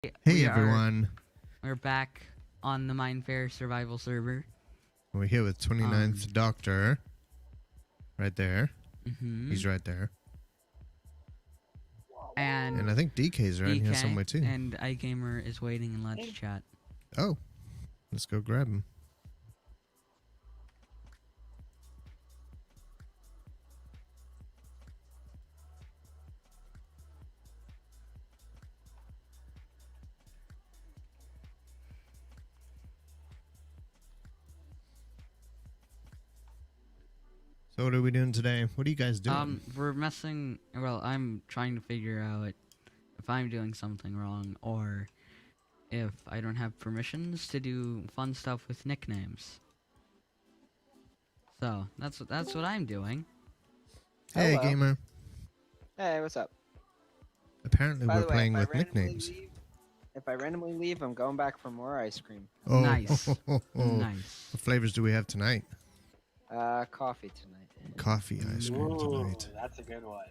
Hey We everyone, we're back on the Minefaire Survival server. we're here with 29th Doctor. Right there. Mm-hmm. He's right there. And I think DK's around here somewhere too. And iGamer is waiting in Let's Chat. Oh, let's go grab him. So what are we doing today? What are you guys doing? We're messing. Well, I'm trying to figure out if I'm doing something wrong or if I don't have permissions to do fun stuff with nicknames. So that's what I'm doing. Hey, Hello. gamer. Hey, what's up? Apparently By we're the way, playing if I with randomly nicknames. if I randomly leave, I'm going back for more ice cream. Oh, Nice. Nice. What flavors do we have tonight? Coffee tonight. Coffee ice cream tonight. That's a good one.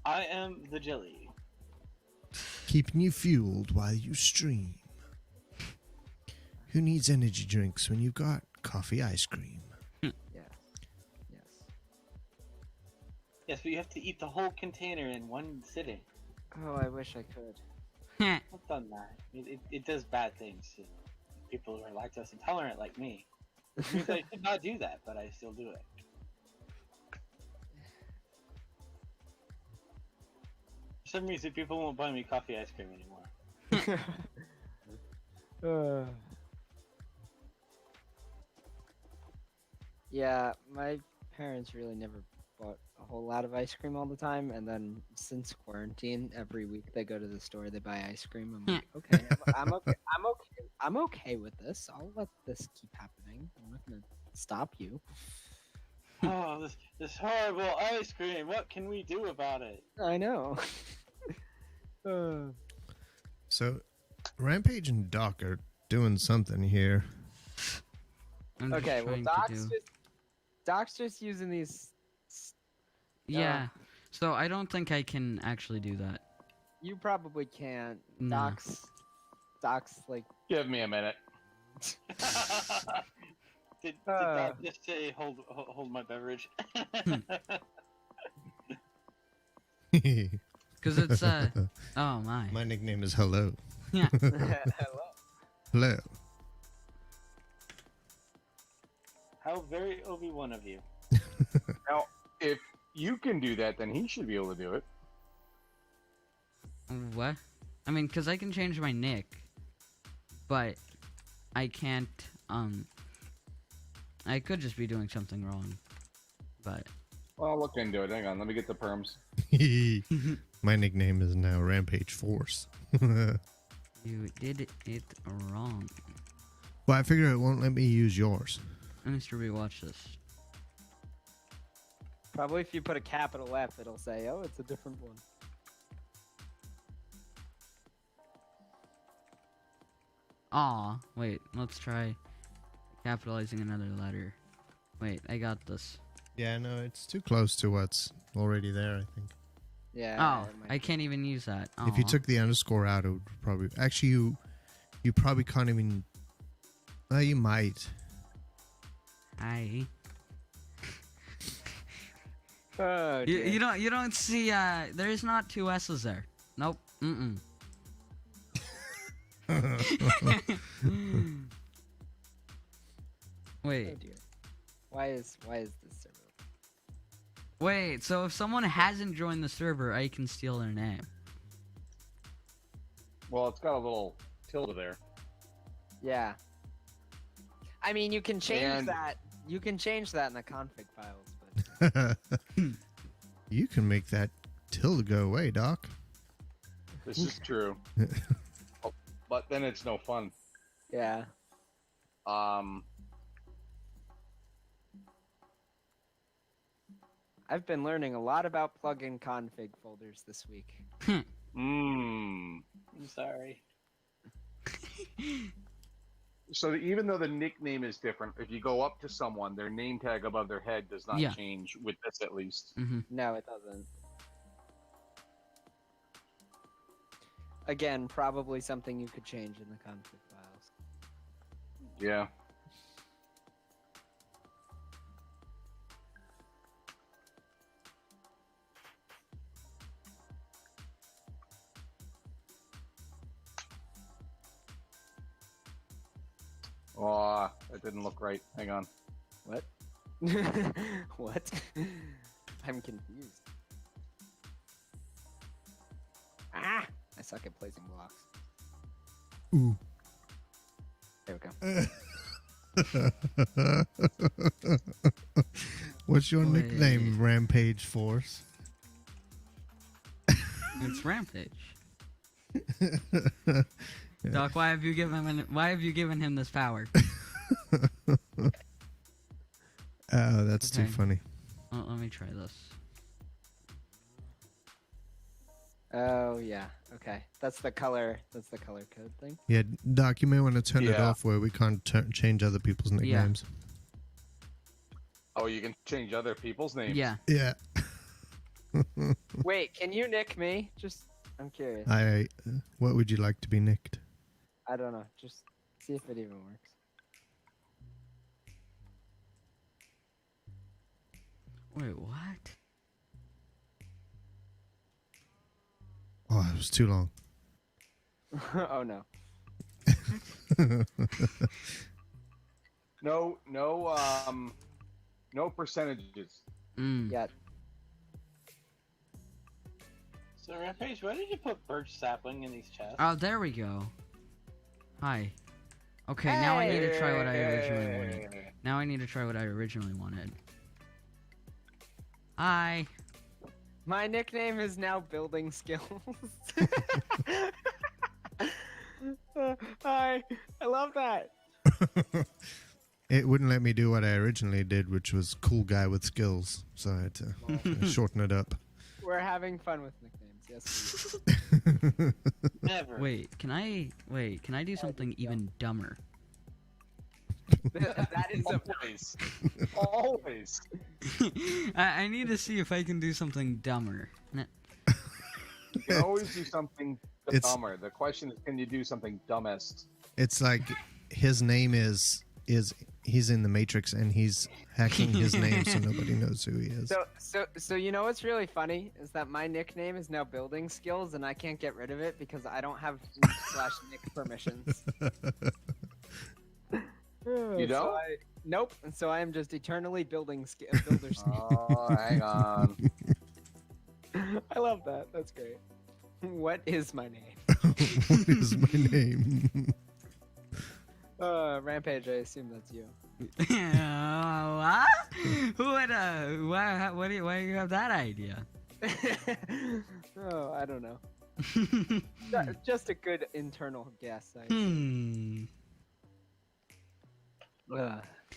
I am the jelly. Keeping you fueled while you stream. Who needs energy drinks when you've got coffee ice cream? Yes. Yes, but you have to eat the whole container in one sitting. Oh, I wish I could. I've done that. It does bad things to people who are lactose intolerant like me. Which means I should not do that, but I still do it. For some reason, people won't buy me coffee ice cream anymore. Yeah, my parents really never bought a whole lot of ice cream all the time, and then since quarantine, every week they go to the store, they buy ice cream. I'm like, okay, I'm okay with this. I'll let this keep happening. I'm not gonna stop you. Oh, this horrible ice cream. What can we do about it? I know. So, Rampage and Doc are doing something here. I'm just Okay, well, trying to Doc's just using these. Yeah. So I don't think I can actually do that. You probably can't. No. Doc's like. Give me a minute. Did Doc just say hold my beverage? Because it's oh my. My nickname is Hello. Yeah. Hello. Hello. How very Obi-Wan of you. Now, if you can do that, then he should be able to do it. What? I mean, because I can change my nick, but I can't. I could just be doing something wrong, but. Well, I'll look into it. Hang on, let me get the perms. My nickname is now Rampage Force. You did it wrong. Well, I figure it won't let me use yours. I need to rewatch this. Probably if you put a capital F, it'll say, "Oh, it's a different one." Aw, wait, let's try capitalizing another letter. Wait, I got this. Yeah, no, it's too close to what's already there, I think. Yeah. Oh, it might I can't even use that. Aw. If you took the underscore out, it would probably... Actually, you probably can't even... you might. Hi. Oh, You don't see there's not two S's there. Nope. Mm-mm. Wait. Oh dear. Why is this server? Wait, so if someone hasn't joined the server, I can steal their name. Well, it's got a little tilde there. Yeah. I mean, you can change And- that. You can change that in the config files, but You can make that tilde go away, Doc. This is true. Oh, but then it's no fun. yeah. I've been learning a lot about plugin config folders this week. I'm sorry. So even though the nickname is different, if you go up to someone, their name tag above their head does not Yeah. change with this, at least. Mm-hmm. No, it doesn't. Again, probably something you could change in the config files. Yeah. Oh, that didn't look right. Hang on. What? What? I'm confused. Ah! I suck at placing blocks. Ooh. There we go. What's your Wait. nickname, Rampage Force? It's Rampage. Doc, why have you given him this power? Oh, that's too Okay. funny. Well, let me try this. Oh yeah. Okay. That's the color code thing. Yeah, Doc, you may want to turn it Yeah. off where we can't change other people's nicknames. Oh, you can change other people's names. Yeah. Yeah. Wait, can you nick me? Just I'm curious. What would you like to be nicked? I don't know. Just see if it even works. Wait, what? Oh, it was too long. Oh no. No percentages. Mm. Yeah. So Rampage, why did you put birch sapling in these chests? Oh, there we go. Hi. Okay, now I need to try what I originally wanted. Now I need to try what I originally wanted. Hi. My nickname is now Building Skills. Hi. I love that. It wouldn't let me do what I originally did, which was cool guy with skills. So I had to shorten it up. We're having fun with nicknames. Yes. Never. Wait, can I do something even dumber? That is a Always. Always. I need to see if I can do something dumber. You can always do something It's- dumber. The question is, can you do something dumbest? It's like his name is he's in the Matrix and he's hacking his name so nobody knows who he is. So you know what's really funny is that my nickname is now Building Skills and I can't get rid of it because I don't have /nick permissions. You don't? Nope. And so I am just eternally builder skills. Oh, hang on. I love that. That's great. What is my name? What is my name? Rampage. I assume that's you. What? Who would why do you have that idea? Oh, I don't know. Just a good internal guess.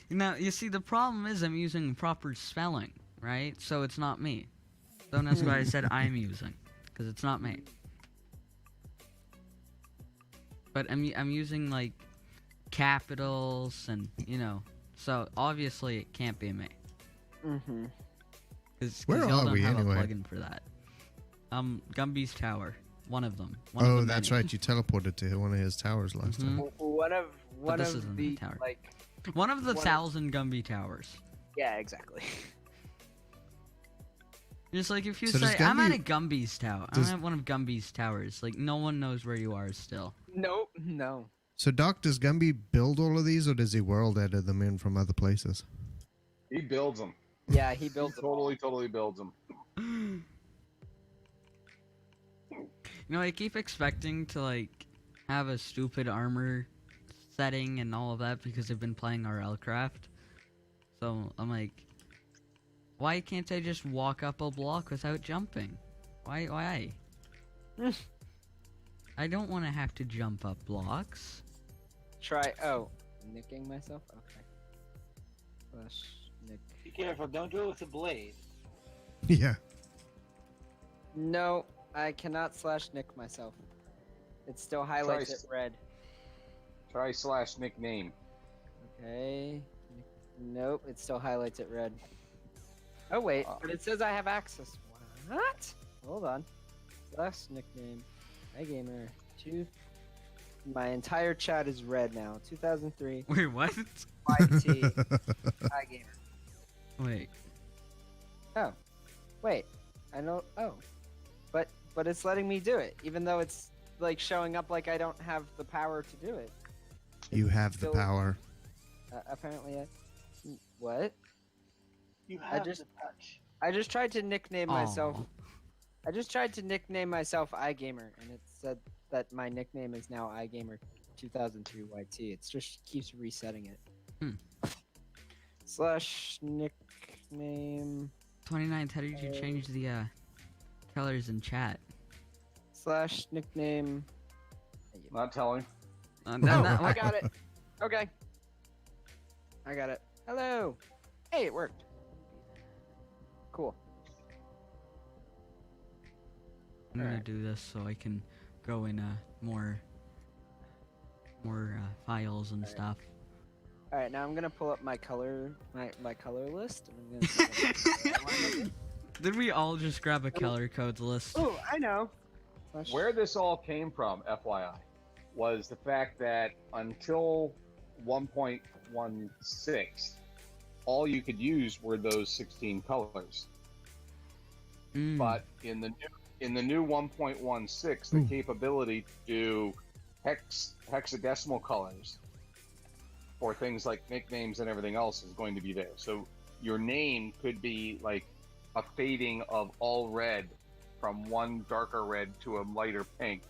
Now, you see, the problem is I'm using proper spelling, right? So it's not me. Don't ask what I said I'm using, because it's not me. But I'm using, like, capitals and, so obviously it can't be me. Mm-hmm. Because Where y'all are don't we have anyway? a plugin for that. Gumby's Tower. One of them. Oh, that's right. You teleported to one of his towers last time. One this of isn't the the tower. like. One of the One of- 1,000 Gumby Towers. Yeah, exactly. Just like if you So does say, I'm at a Gumby- Gumby's tower. does- I'm at one of Gumby's towers. Like, no one knows where you are still. Nope. No. So, Doc, does Gumby build all of these, or does he world edit them in from other places? He builds them. Yeah, he He builds them all. totally builds them. I keep expecting to, like, have a stupid armor setting and all of that because I've been playing RLcraft. So, I'm like, why can't I just walk up a block without jumping? Why? I don't want to have to jump up blocks. Try. Oh, nicking myself. Okay. /nick. Be careful, don't do it with a blade. Yeah. No, I cannot /nick myself. It still highlights it red. Try /nickname. Okay. Nope, it still highlights it red. Oh wait, but it says I have access. What? Hold on. /nickname. Hi gamer. My entire chat is red now. 2003. Wait, what? YT. Hi gamer. Wait. Oh, wait. I know. Oh, but it's letting me do it, even though it's like showing up like I don't have the power to do it. You have the Still- power. Apparently, what? You have just- the touch. I just tried to nickname myself. Aw. I just tried to nickname myself iGamer, and it said that my nickname is now iGamer 2003 YT. It just keeps resetting it. Slash nickname 29th, how did you change the colors in chat? slash nickname. Not telling. That- I got it. Okay. I got it. Hello. Hey, it worked. Cool. I'm gonna Alright. do this so I can go in more files and stuff. All right, now I'm gonna pull up my color list. And I'm gonna see Did we all just grab a color codes list? oh, I know. Slash- Where this all came from, FYI, was the fact that until 1.16, all you could use were those 16 colors. Mm. But in the new 1.16, the capability to do hexadecimal colors for things like nicknames and everything else is going to be there. So your name could be like a fading of all red from one darker red to a lighter pink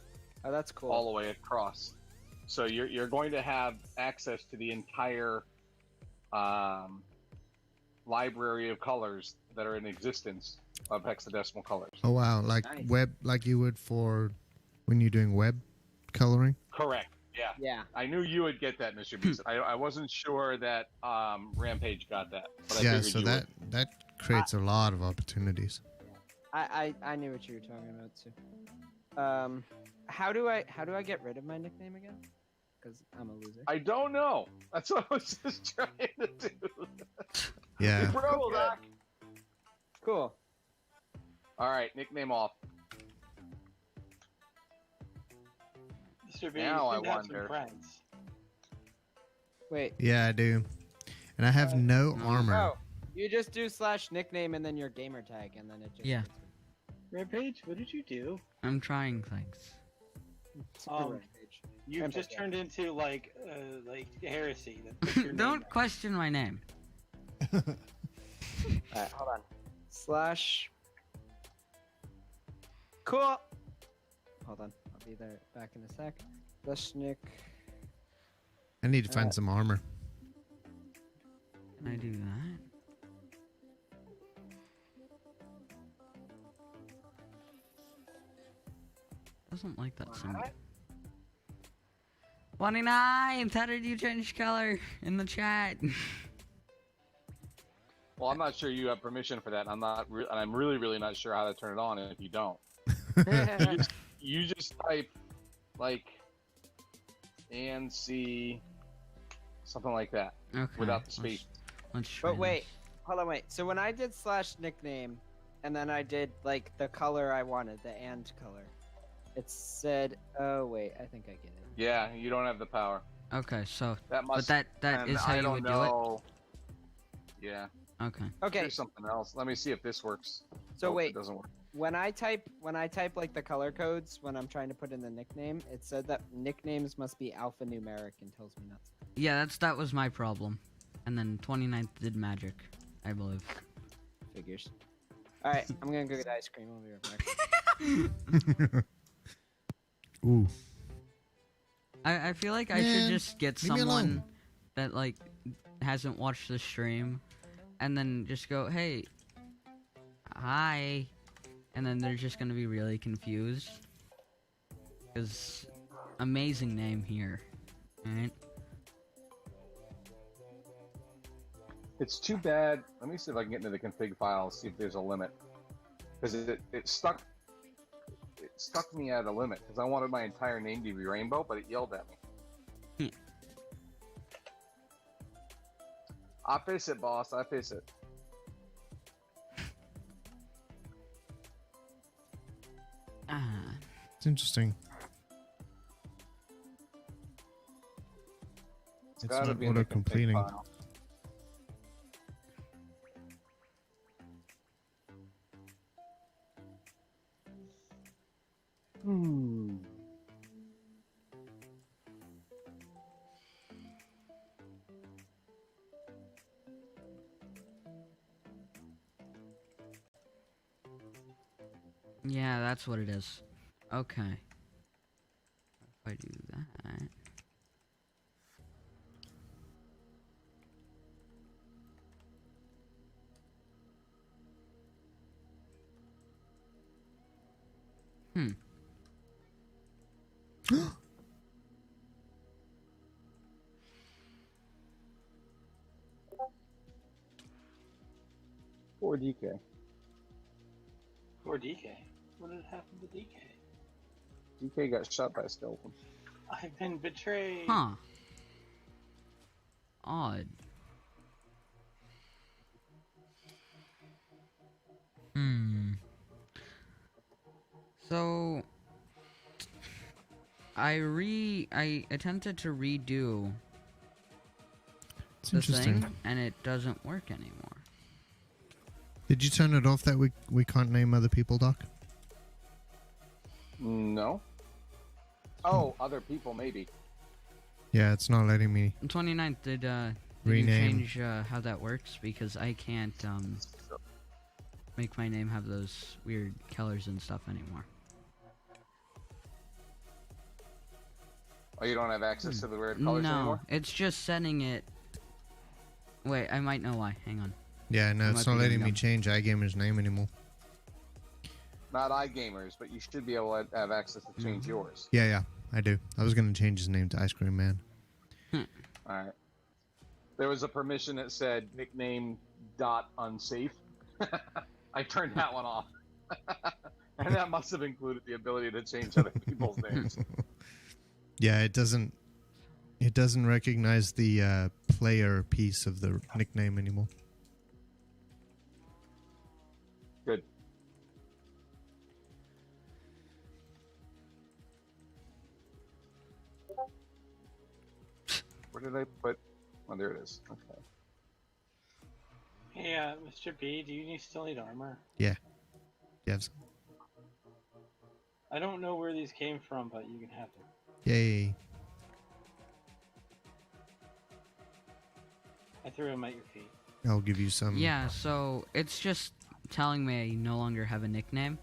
Oh, that's cool. all the way across. So you're going to have access to the entire library of colors that are in existence of hexadecimal colors. Oh wow, like Nice. web, like you would for when you're doing web coloring. Correct. Yeah. Yeah. I knew you would get that, Mr. Beast. I wasn't sure that Rampage got that. But I Yeah, figured so you that creates a lot of opportunities. I knew what you were talking about too. How do I get rid of my nickname again? Because I'm a loser. I don't know. That's what I was just trying to do. Yeah. Bro, Doc. Cool. All right, nickname off. Mr. B, Now you I should have some wonder. friends. Wait. Yeah, I do. And I have no armor. Oh, you just do slash nickname and then your gamer tag, and then it just. Yeah. Rampage, what did you do? I'm trying things. Super Rampage. You Rampage, just yeah. turned into like heresy. That's your name Don't now. question my name. Alright, hold on. Slash. Cool. Hold on. I'll be there back in a sec. Slash nick. I need to find some armor. Can I do that? Doesn't like that symbol. 29th, how did you change color in the chat? Well, I'm not sure you have permission for that. And I'm really not sure how to turn it on if you don't. You just type like and see something like that Okay. without the space. Let's try But wait, this. hold on, wait. So when I did slash nickname, and then I did like the color I wanted, the and color, it said, oh wait, I think I get it. Yeah, you don't have the power. Okay, so That must. but that and is how I you don't would know. Yeah. do it. Okay. Okay, Here's something else. Let me see if this works. so Nope, wait, it doesn't work. when I type like the color codes when I'm trying to put in the nickname, it said that nicknames must be alphanumeric and tells me not to. Yeah, that was my problem. And then 29th did magic, I believe. Figures. All right, I'm gonna go get ice cream. I'll be right back. Ooh. I feel like I Man, should just get leave me alone. someone that like hasn't watched the stream and then just go, "Hey, hi." And then they're just going to be really confused. Cuz amazing name here. All right? It's too bad. Let me see if I can get into the config file, see if there's a limit. Because it stuck me at a limit. Because I wanted my entire name to be Rainbow, but it yelled at me. I face it, boss. I face it. Ah, It's interesting. It's It's gotta not be in the config auto-completing. file. Hmm. Yeah, that's what it is. Okay. If I do that. Hmm. Poor DK. Poor DK. What did happen to DK? DK got shot by a skeleton. I've been betrayed. Huh. Odd. Hmm. So I attempted to redo It's the interesting. thing and it doesn't work anymore. Did you turn it off that we can't name other people, Doc? No. Oh, other people maybe. Yeah, it's not letting me. 29th, did you Rename. change how that works? Because I can't make my name have those weird colors and stuff anymore. Oh, you don't have access to the weird colors No, anymore? it's just setting it. Wait, I might know why. Hang on. Yeah, no, I it's might not be letting getting me dumb. change iGamer's name anymore. Not iGamers, but you should be able to have access to change yours. Yeah, I do. I was going to change his name to Ice Cream Man. Alright. There was a permission that said nickname .unsafe. I turned that one off. And that must have included the ability to change other people's names. Yeah, it doesn't recognize the player piece of the nickname anymore. Good. Where did I put? Oh, there it is. Okay. Hey, Mr. B, do you still need armor? Yes. I don't know where these came from, but you can have them. Yay. I threw them at your feet. I'll give you some. Yeah, so it's just telling me I no longer have a nickname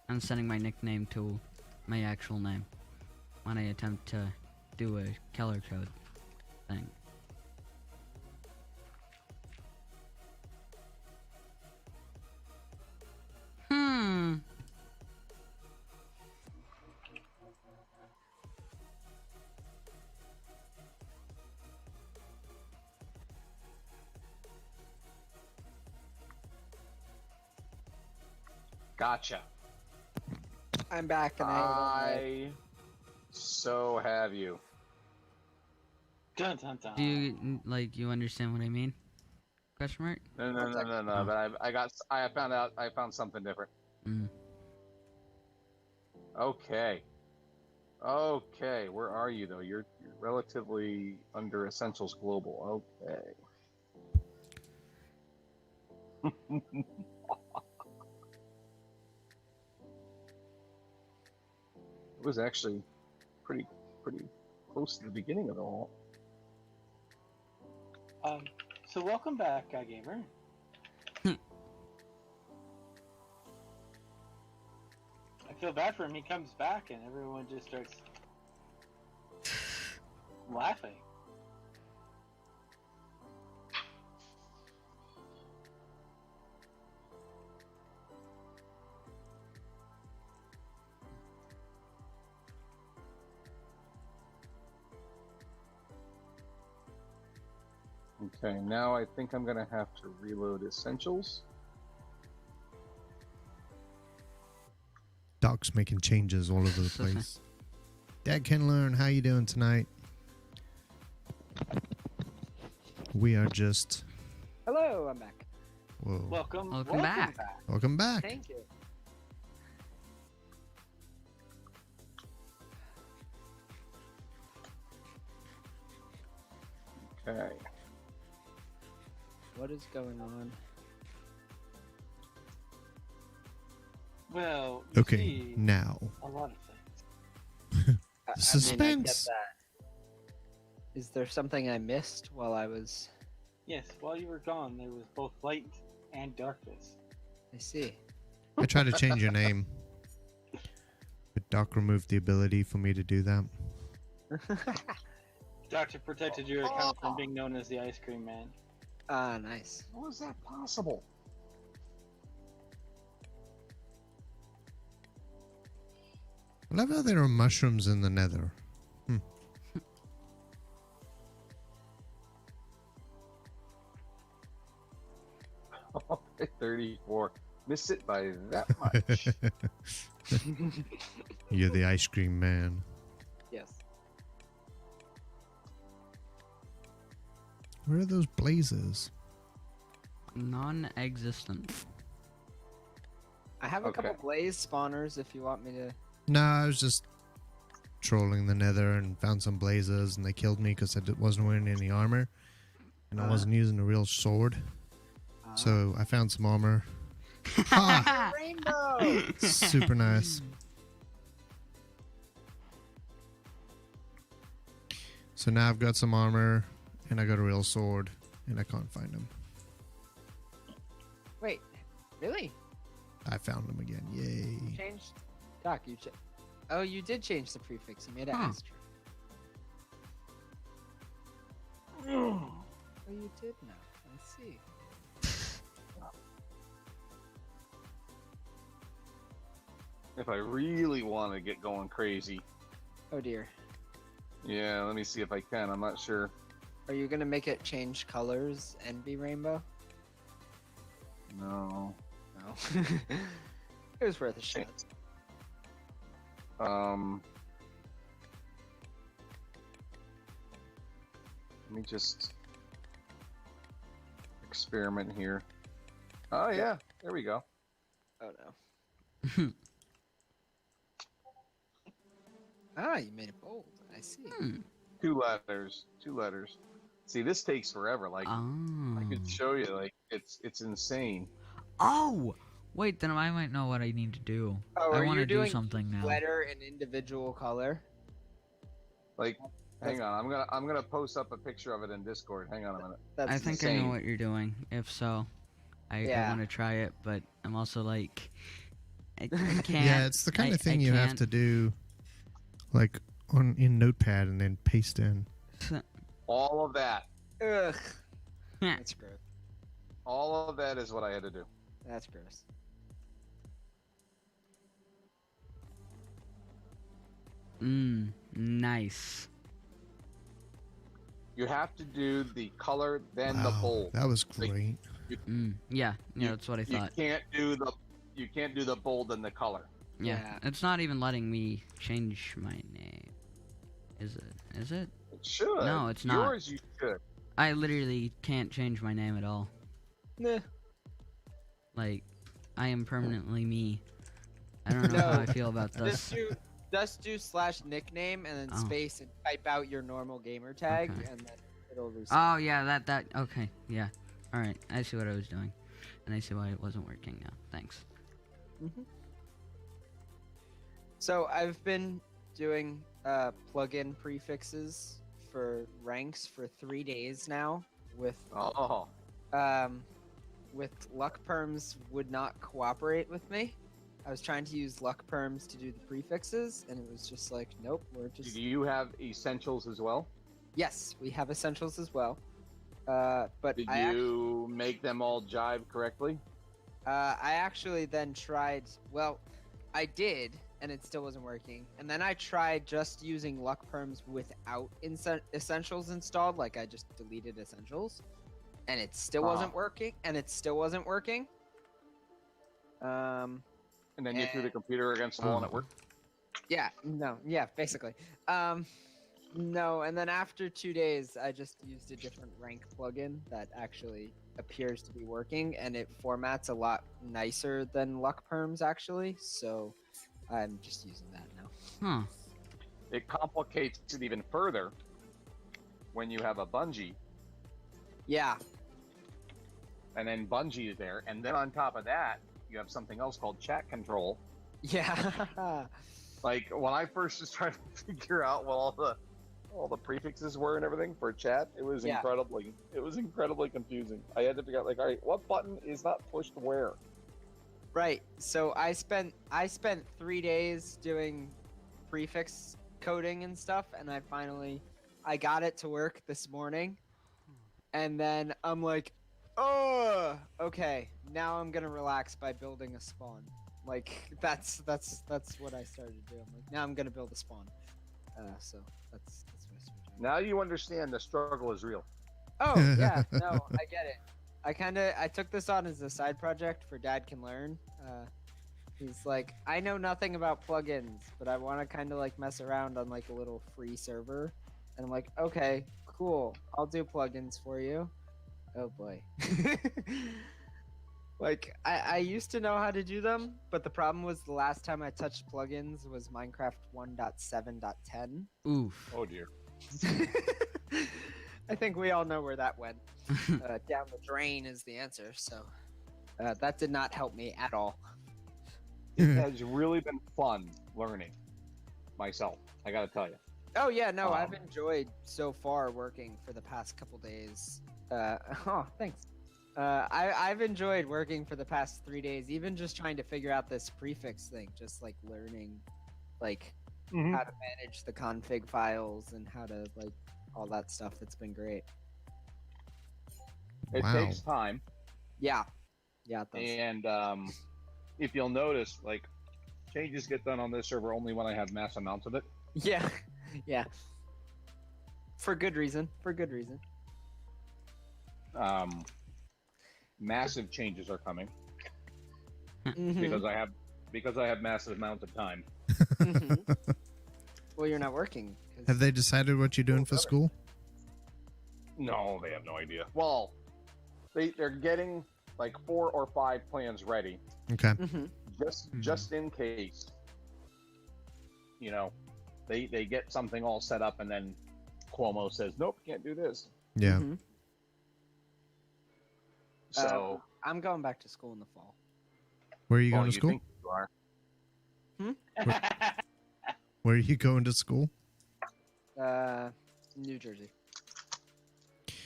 and sending my nickname to my actual name when I attempt to do a color code thing. Gotcha. I'm back and I so have you. Dun dun dun. Do you you understand what I mean? Question mark? No. Oh. But I found something different. Mm. Okay. Okay. Where are you though? You're relatively under Essentials Global. Okay. It was actually pretty close to the beginning of it all. So welcome back, Gamer. I feel bad for him. He comes back and everyone just starts laughing. Okay, now I think I'm gonna have to reload Essentials. Doc's making changes all over the place. Dad can learn. How you doing tonight? We are just. Hello, I'm back. Whoa. Welcome back. Welcome back. Thank you. Okay. What is going on? Well, you Okay, see, now. a lot of things. I get Suspense. that. Is there something I missed while I was? Yes, while you were gone, there was both light and darkness. I see. I tried to change your name, but Doc removed the ability for me to do that. Doctor protected your account from being known as the Ice Cream Man. Ah, nice. How is that possible? I love how there are mushrooms in the nether. 34. Miss it by that much. You're the ice cream man. Yes. Where are those blazes? Non-existent. I have a couple Okay. blaze spawners if you want me to. No, I was just trolling the nether and found some blazes, and they killed me because I wasn't wearing any armor, and I wasn't using a real sword. So I found some armor. Ha! Rainbow! Super nice. So now I've got some armor, and I got a real sword, and I can't find them. Wait, really? I found them again. Yay. Changed? Doc, you oh, you did change the prefix. You made it Huh. asterisk. Oh, you did now. I see. If I really want to get going crazy. Oh dear. Yeah, let me see if I can. I'm not sure. Are you gonna make it change colors and be rainbow? No. No. It was worth a shot. Let me just experiment here. Oh yeah, there we go. Oh no. Ah, you made it bold. I see. Two letters. See, this takes forever. Like I could show you. Like it's insane. Oh! Wait, then I might know what I need to do. Oh, I are want you to do doing something now. letter and individual color? Like, hang on. I'm gonna post up a picture of it in Discord. Hang on a minute. That's I think I insane. know what you're doing. If so, I Yeah. want to try it, but I'm also like, I can't. Yeah, it's the kind I- of thing I you have can't. to do, like in Notepad and then paste in. All of that. Ugh. That's gross. All of that is what I had to do. That's gross. Nice. You have to do the color, then the Wow, bold. that was Like, great. Yeah, that's what I You thought. can't do the bold and the color. Yeah. Yeah. It's not even letting me change my name. Is it? Is it? It should. No, it's not. Yours, you should. I literally can't change my name at all. Nah. Like, I am permanently me. I don't know how I feel about this. Just do / nickname and then Oh. space and type out your normal gamer tag Okay. and then it'll reset. Oh, yeah, that, okay, yeah. Alright, I see what I was doing. And I see why it wasn't working now. Thanks. So I've been doing plugin prefixes for ranks for 3 days now with Oh, luck perms would not cooperate with me. I was trying to use luck perms to do the prefixes and it was just like, nope, we're just do you have essentials as well? Yes, we have essentials as well. But Did I you make them all jive correctly? I actually then tried. Well, I did, and it still wasn't working. And then I tried just using luck perms without essentials installed. Like I just deleted essentials, and it still wasn't working. And then you threw the computer against the wall and it worked? Yeah, no, yeah, basically. No, and then after 2 days, I just used a different rank plugin that actually appears to be working, and it formats a lot nicer than luck perms actually. So I'm just using that now. Huh. It complicates it even further when you have a bungee Yeah. And then Bungie is there, and then on top of that, you have something else called chat control. Yeah. Like when I first just tried to figure out what all the prefixes were and everything for chat, it was Yeah. incredibly confusing. I had to figure out like, all right, what button is not pushed where? Right. So I spent 3 days doing prefix coding and stuff, and I got it to work this morning, and then I'm like, oh, okay, now I'm gonna relax by building a spawn. Like that's what I started doing. Like now I'm gonna build a spawn. So that's what I started doing. Now you understand the struggle is real. Oh yeah, no, I get it. I took this on as a side project for Dad Can Learn. He's like, I know nothing about plugins, but I want to kind of like mess around on like a little free server. And I'm like, okay, cool. I'll do plugins for you. Oh boy. Like, I used to know how to do them, but the problem was the last time I touched plugins was Minecraft 1.7.10. Oof. Oh dear. I think we all know where that went. Down the drain is the answer, so that did not help me at all. It has really been fun learning myself, I gotta tell you. Oh yeah, no, I've enjoyed so far working for the past couple days. Oh, thanks. I've enjoyed working for the past 3 days, even just trying to figure out this prefix thing, just like learning, like how to manage the config files and how to like all that stuff. That's been great. It Wow. takes time, Yeah, it does. and if you'll notice, like changes get done on this server only when I have mass amounts of it. Yeah, yeah. For good reason. For good reason. Massive changes are coming Mhm, because I have massive amounts of time. mhm. Well, you're not working. 'cause- Have they decided what you're doing for school? No, they have no idea. Well, they're getting like 4 or 5 plans ready, Okay. Mhm. just in case. You know, they get something all set up, and then Cuomo says, "Nope, can't do this." Yeah. Mhm. So, I'm going back to school in the fall. Where are you well, going to school? think you are. Where are you going to school? New Jersey.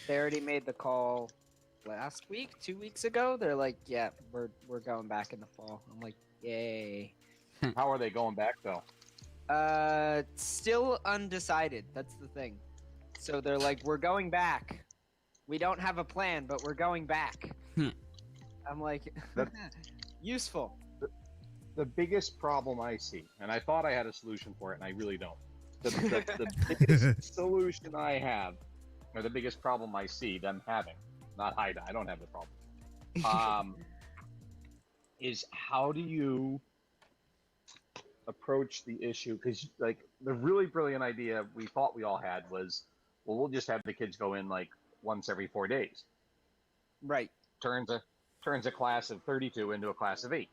They already made the call last week, 2 weeks ago. They're like, yeah, we're going back in the fall. I'm like, yay. How are they going back though? Still undecided. That's the thing. So they're like, we're going back. We don't have a plan, but we're going back. I'm like, That- useful. The biggest problem I see, and I thought I had a solution for it, and I really don't. The biggest solution I have, or the biggest problem I see them having, not Haida, I don't have the problem, is how do you approach the issue? Because like the really brilliant idea we thought we all had was, well, we'll just have the kids go in like once every 4 days. Right. Turns a class of 32 into a class of 8.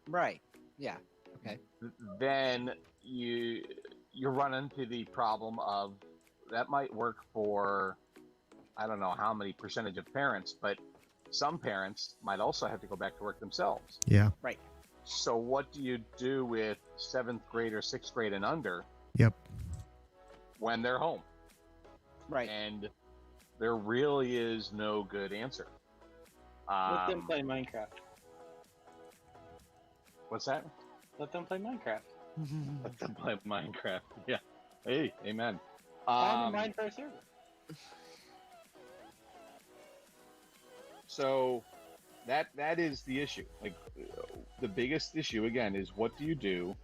Right. Yeah. Okay. Then you run into the problem of that might work for I don't know how many percentage of parents, but some parents might also have to go back to work themselves. Yeah. Right. So what do you do with 7th grade or 6th grade and under Yep. when they're home? Right. And there really is no good answer. Let them play Minecraft. What's that? Let them play Minecraft. Let them play Minecraft. Yeah. Hey, amen. Find a Minefaire Server. So that is the issue. Like the biggest issue again is what do you do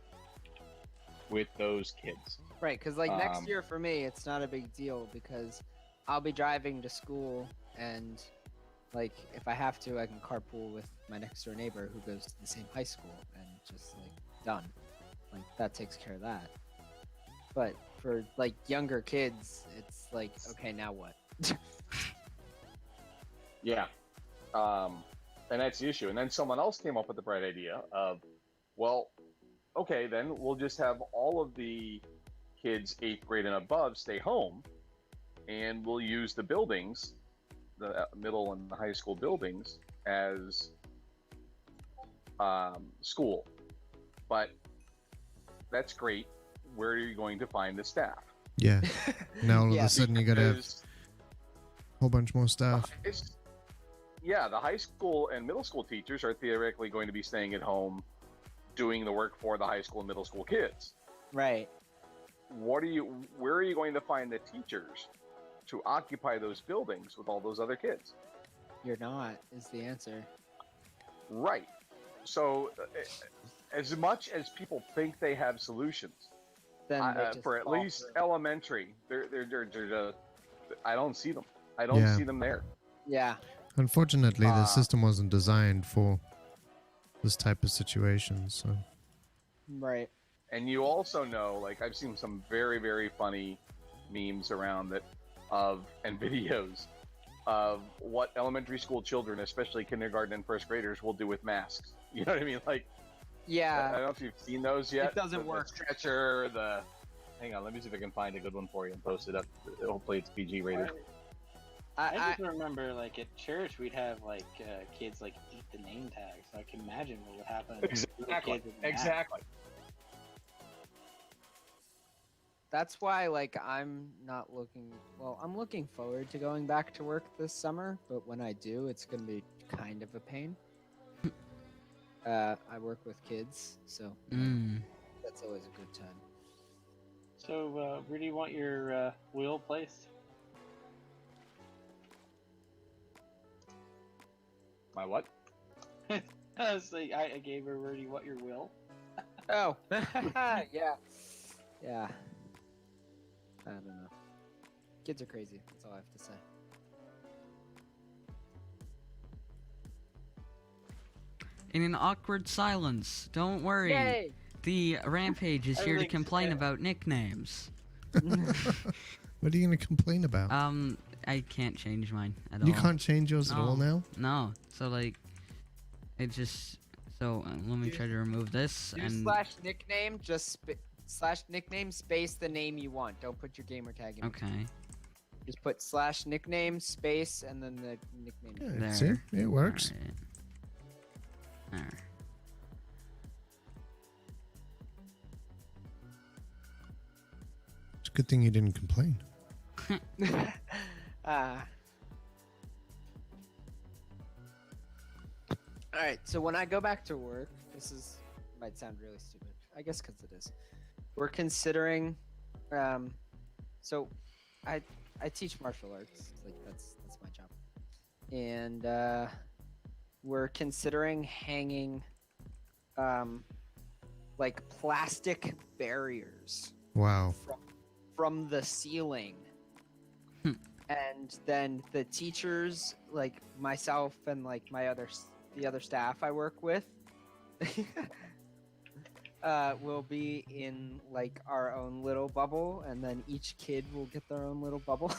with those kids? Right, because like next Um, year for me, it's not a big deal because I'll be driving to school, and like if I have to, I can carpool with my next door neighbor who goes to the same high school, and just like done. Like that takes care of that. But for like younger kids, it's like, okay, now what? Yeah. And that's the issue. And then someone else came up with the bright idea of, well, okay, then we'll just have all of the kids 8th grade and above stay home, and we'll use the buildings the middle and the high school buildings as school. But that's great. Where are you going to find the staff? Yeah. Now all of Yeah, a sudden you gotta have Because a whole bunch more stuff. the high school and middle school teachers are theoretically going to be staying at home doing the work for the high school and middle school kids. Right. Where are you going to find the teachers to occupy those buildings with all those other kids? You're not, is the answer. Right. So, as much as people think they have solutions, Then they just for at fall least through. elementary, they're I don't see them. I don't Yeah. see them there. Yeah. Unfortunately, the system wasn't designed for this type of situation. So Right. And you also know, like, I've seen some very, very funny memes around that and videos of what elementary school children, especially kindergarten and first graders, will do with masks. You know what I mean? Like, I Yeah. don't know if you've seen those yet. It doesn't The work. stretcher, hang on, let me see if I can find a good one for you and post it up. Hopefully it's PG rated. I I just remember, like, at church, we'd have, like, kids, like, eat the name tag, so I can imagine what would happen. to the Exactly. kids with the mask. Exactly. that's why, like, I'm not looking. Well, I'm looking forward to going back to work this summer, but when I do, it's gonna be kind of a pain. I work with kids, so that's always a good time. So, where do you want your wheel placed? My what? I was like, I gave her, where do you want your will? Oh, yeah, yeah. I don't know. Kids are crazy. That's all I have to say. In an awkward silence, don't worry. Yay! The Rampage is here to Everything's complain fair. about nicknames. what are you gonna complain about? I can't change mine at all. You can't change yours at all now? No. So, like, it just... So, let me try to remove this, Do and... /nickname, just /nickname space the name you want. Don't put your gamer tag in. Okay. Just put /nickname space and then the nickname. Yeah, see? It works. Alright. There. It's a good thing you didn't complain. All right, so when I go back to work, might sound really stupid. I guess because it is. We're considering, so I teach martial arts. Like that's my job, and we're considering hanging, like plastic barriers Wow. from the ceiling. And then the teachers, like myself and like the other staff I work with, will be in like our own little bubble, and then each kid will get their own little bubble.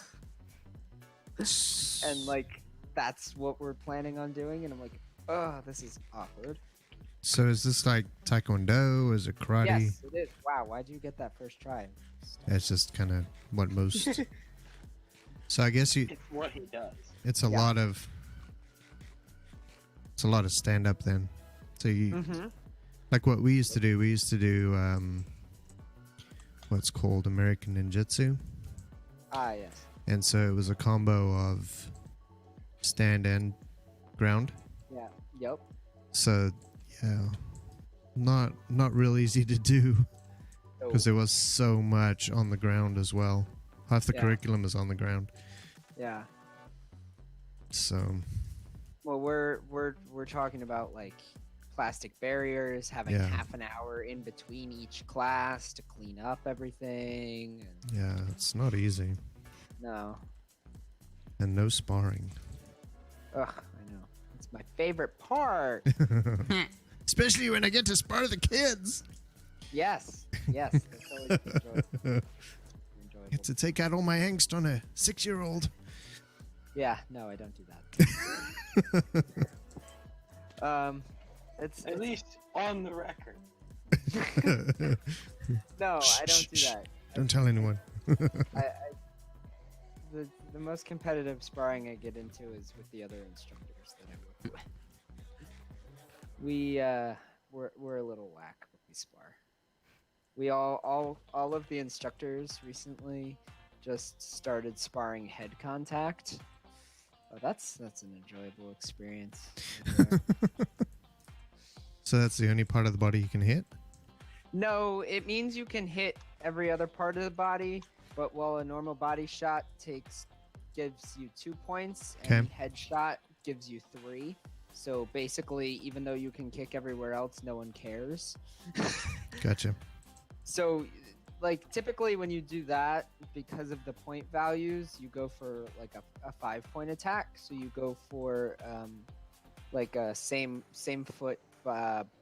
And like that's what we're planning on doing, and I'm like, oh, this is awkward. So is this like Taekwondo? Is it karate? Yes, it is. Wow, why'd you get that first try? That's just kind of what most. So I guess It's what he does. it's a lot of stand up then. So you like what we used to do. We used to do what's called American Ninjutsu, Ah, yes. and so it was a combo of stand and ground. Yeah. Yep. So yeah, not real easy to do because there was so much on the ground as well. Half the Yeah. curriculum is on the ground. Yeah. So Well, we're talking about like plastic barriers, having Yeah. half an hour in between each class to clean up everything. And yeah, it's not easy, no, and no sparring. ugh, I know. It's my favorite part. Especially when I get to spar the kids. Yes, yes. That's always enjoyable. Get to take out all my angst on a 6-year-old. Yeah, no, I don't do that. It's At least on the record. no, I don't do Shh. that. Don't tell anyone. I the most competitive sparring I get into is with the other instructors that I work with. We're a little whack when we spar. We all of the instructors recently just started sparring head contact. Oh, that's an enjoyable experience. right there. So that's the only part of the body you can hit? No, it means you can hit every other part of the body, but while a normal body shot gives you 2 points, and Okay. a headshot gives you 3. So basically, even though you can kick everywhere else, no one cares. Gotcha. So, like, typically when you do that, because of the point values, you go for like a 5-point attack. So you go for like a same foot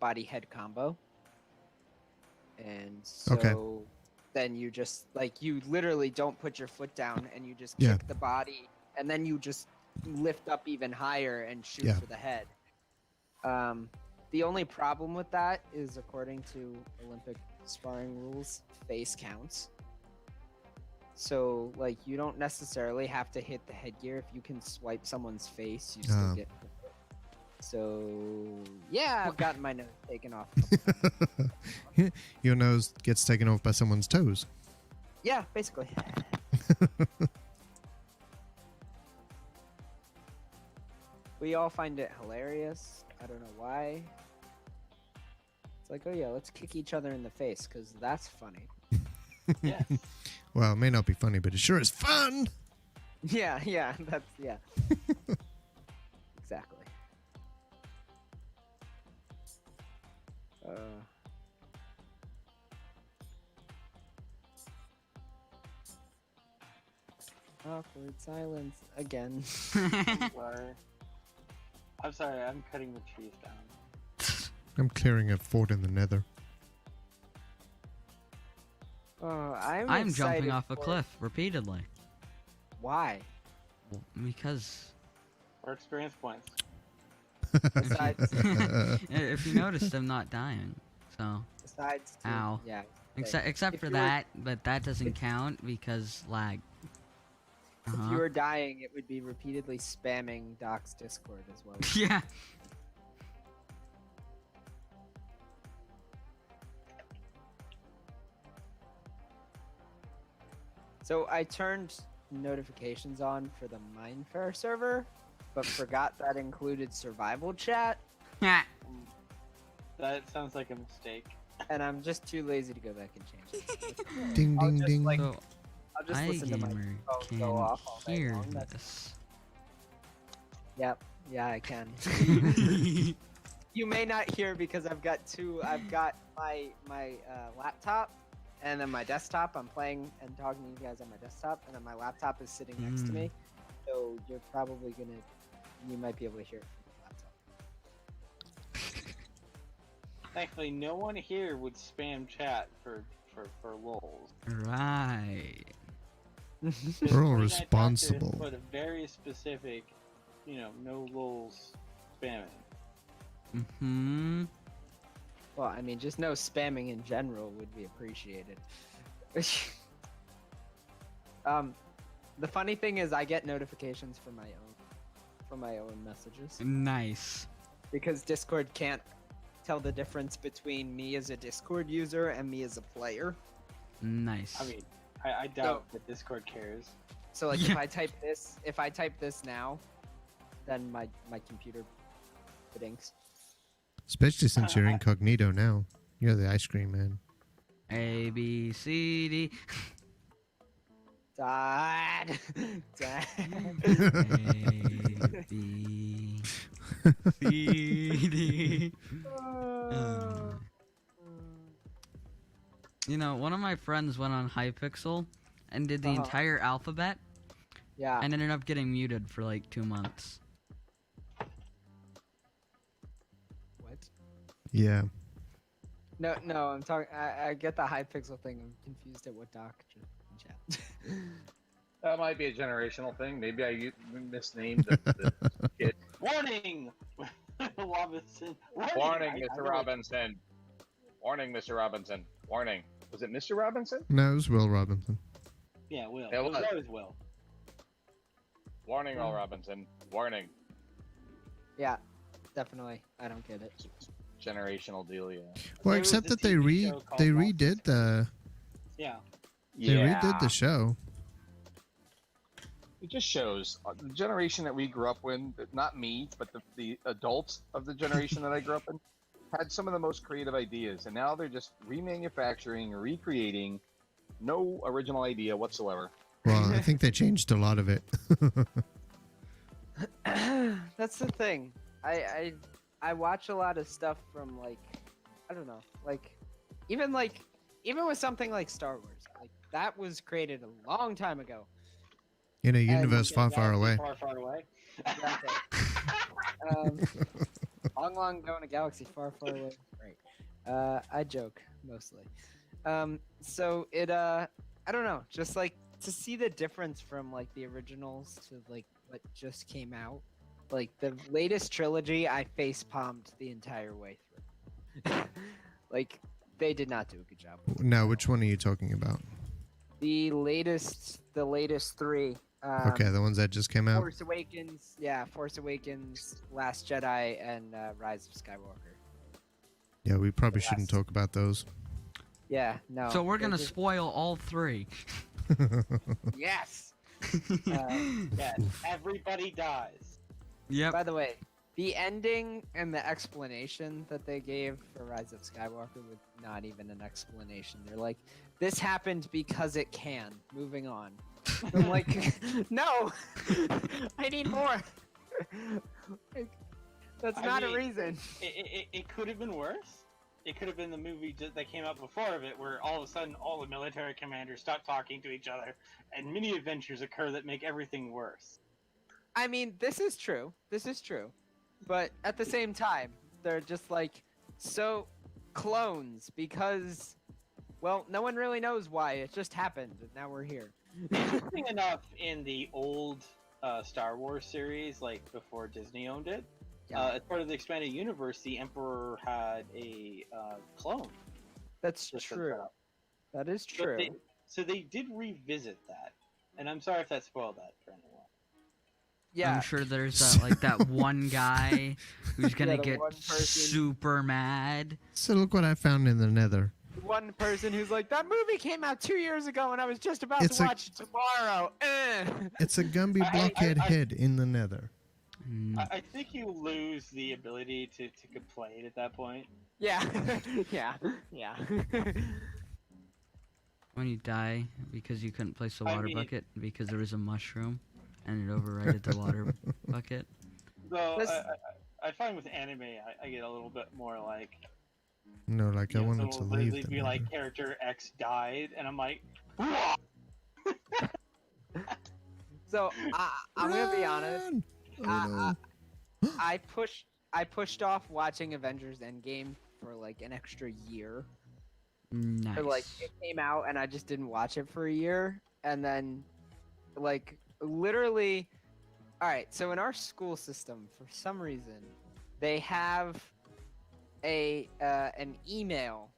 body head combo. And so Okay. then you just like you literally don't put your foot down and you just Yeah. kick the body and then you just lift up even higher and shoot Yeah. for the head. The only problem with that is, according to Olympic sparring rules, face counts. So like you don't necessarily have to hit the headgear. If you can swipe someone's face, you still get. So yeah, I've gotten my nose taken off. Your nose gets taken off by someone's toes. Yeah, basically. We all find it hilarious. I don't know why. It's like, oh yeah, let's kick each other in the face because that's funny. Yes. Well, it may not be funny, but it sure is fun. Yeah, that's yeah. Exactly. Awkward silence again. I'm sorry, I'm cutting the trees down. I'm clearing a fort in the nether. Oh, I'm I'm excited jumping off a for- cliff repeatedly. Why? Well, because Or experience points. Besides, if you noticed, I'm not dying. So besides, Ow. yeah. except If for you were- that, but that doesn't count because lag. If Uh-huh. you were dying, it would be repeatedly spamming Doc's Discord as well. Yeah. So I turned notifications on for the Minefaire server, but forgot that included survival chat, Yeah. That sounds like a mistake. and I'm just too lazy to go back and change it. Ding, I'll ding, just, ding. like, So I'll just listen to my iGamer phone can go off all day hear long. That's, this. yep, yeah, I can. You may not hear because I've got my laptop and then my desktop. I'm playing and talking to you guys on my desktop, and then my laptop is sitting next to me. So you might be able to hear it from the laptop. Thankfully, no one here would spam chat for lols. Right. We're all 29 responsible. But a very specific, no lols spamming. Mm-hmm. Well, I mean, just no spamming in general would be appreciated. The funny thing is, I get notifications from my own messages Nice. because Discord can't tell the difference between me as a Discord user and me as a player. Nice. I mean, I doubt that Discord cares. So like Yeah. if I type this now, then my computer blinks. Especially since you're incognito now. You're the ice cream man. A B C D. Dad. Dad. A B C D. One of my friends went on Hypixel and did the Uh-huh. entire alphabet Yeah. and ended up getting muted for like 2 months. What? Yeah. No, I'm talking. I get the Hypixel thing. I'm confused at what Doc just in chat. That might be a generational thing. Maybe I misnamed the kid. Warning! Robinson. Warning, I Mr. really- Robinson. Warning, Mr. Robinson. Warning. Was it Mr. Robinson? No, it was Will Robinson. Yeah, Will. It It was was. always Will. Warning, All Robinson. Warning. Yeah, definitely. I don't get it. It's a generational deal, yeah. Well, There was except a that they TV show called redid the Yeah. they redid the show. It just shows the generation that we grew up with, not me, but the adults of the generation that I grew up in, had some of the most creative ideas. And now they're just remanufacturing, recreating, no original idea whatsoever. Well, I think they changed a lot of it. That's the thing. I watch a lot of stuff from like, I don't know, even with something like Star Wars, like that was created a long time ago. In a universe far, far away. Far, far away. Exactly. Long ago in a galaxy far, far away. Right. I joke mostly. So it I don't know, just like to see the difference from like the originals to like what just came out. Like the latest trilogy, I face palmed the entire way through. Like they did not do a good job. Now, which one are you talking about? The latest three. Okay, the ones that just came out. Force Awakens, Last Jedi, and Rise of Skywalker. Yeah, we probably shouldn't talk about those. Yeah, no. So we're they're gonna just- spoil all three. Yes. Yes, everybody dies. Yep. By the way, the ending and the explanation that they gave for Rise of Skywalker was not even an explanation. They're like, "This happened because it can." Moving on. I'm like, no, I need more. Like, that's I not mean, a reason. It could have been worse. It could have been the movie that came out before of it, where all of a sudden all the military commanders stop talking to each other, and mini adventures occur that make everything worse. I mean, this is true. But at the same time, they're just like, so clones because, well, no one really knows why. It just happened, and now we're here. Interesting enough, in the old Star Wars series, like before Disney owned it, Yeah. as part of the expanded universe, the Emperor had a clone. That's Just true. up. That is So true. so they did revisit that, and I'm sorry if that spoiled that for anyone. Yeah. I'm sure there's that one guy who's gonna Yeah, the get one person. super mad. So look what I found in the Nether. One person who's like, that movie came out 2 years ago, and I was just about It's to a- watch it tomorrow. It's a Gumby blockhead head in the Nether. I think you lose the ability to complain at that point. Yeah. yeah. When you die because you couldn't place the I water mean- bucket because there was a mushroom and it overrided the water bucket. So This- I find with anime, I get a little bit more like, No, like I you know, wanted to someone will leave literally the be Nether. like, character X died, and I'm like, So I'm gonna be honest. Run! Oh, no. I pushed off watching Avengers Endgame for like an extra year. Nice. Or, like it came out and I just didn't watch it for a year, and then like literally, all right. So in our school system, for some reason, they have an email,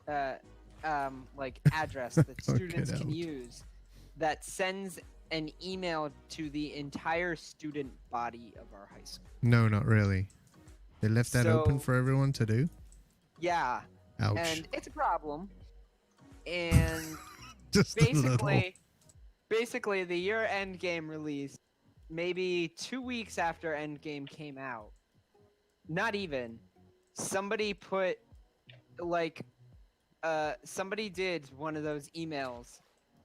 like address that students get can out. use that sends an email to the entire student body of our high school. No, not really. They left that open So- for everyone to do? Yeah, Ouch. and it's a problem. And Just a little. basically the year Endgame released, maybe 2 weeks after Endgame came out, not even, somebody put like somebody did one of those emails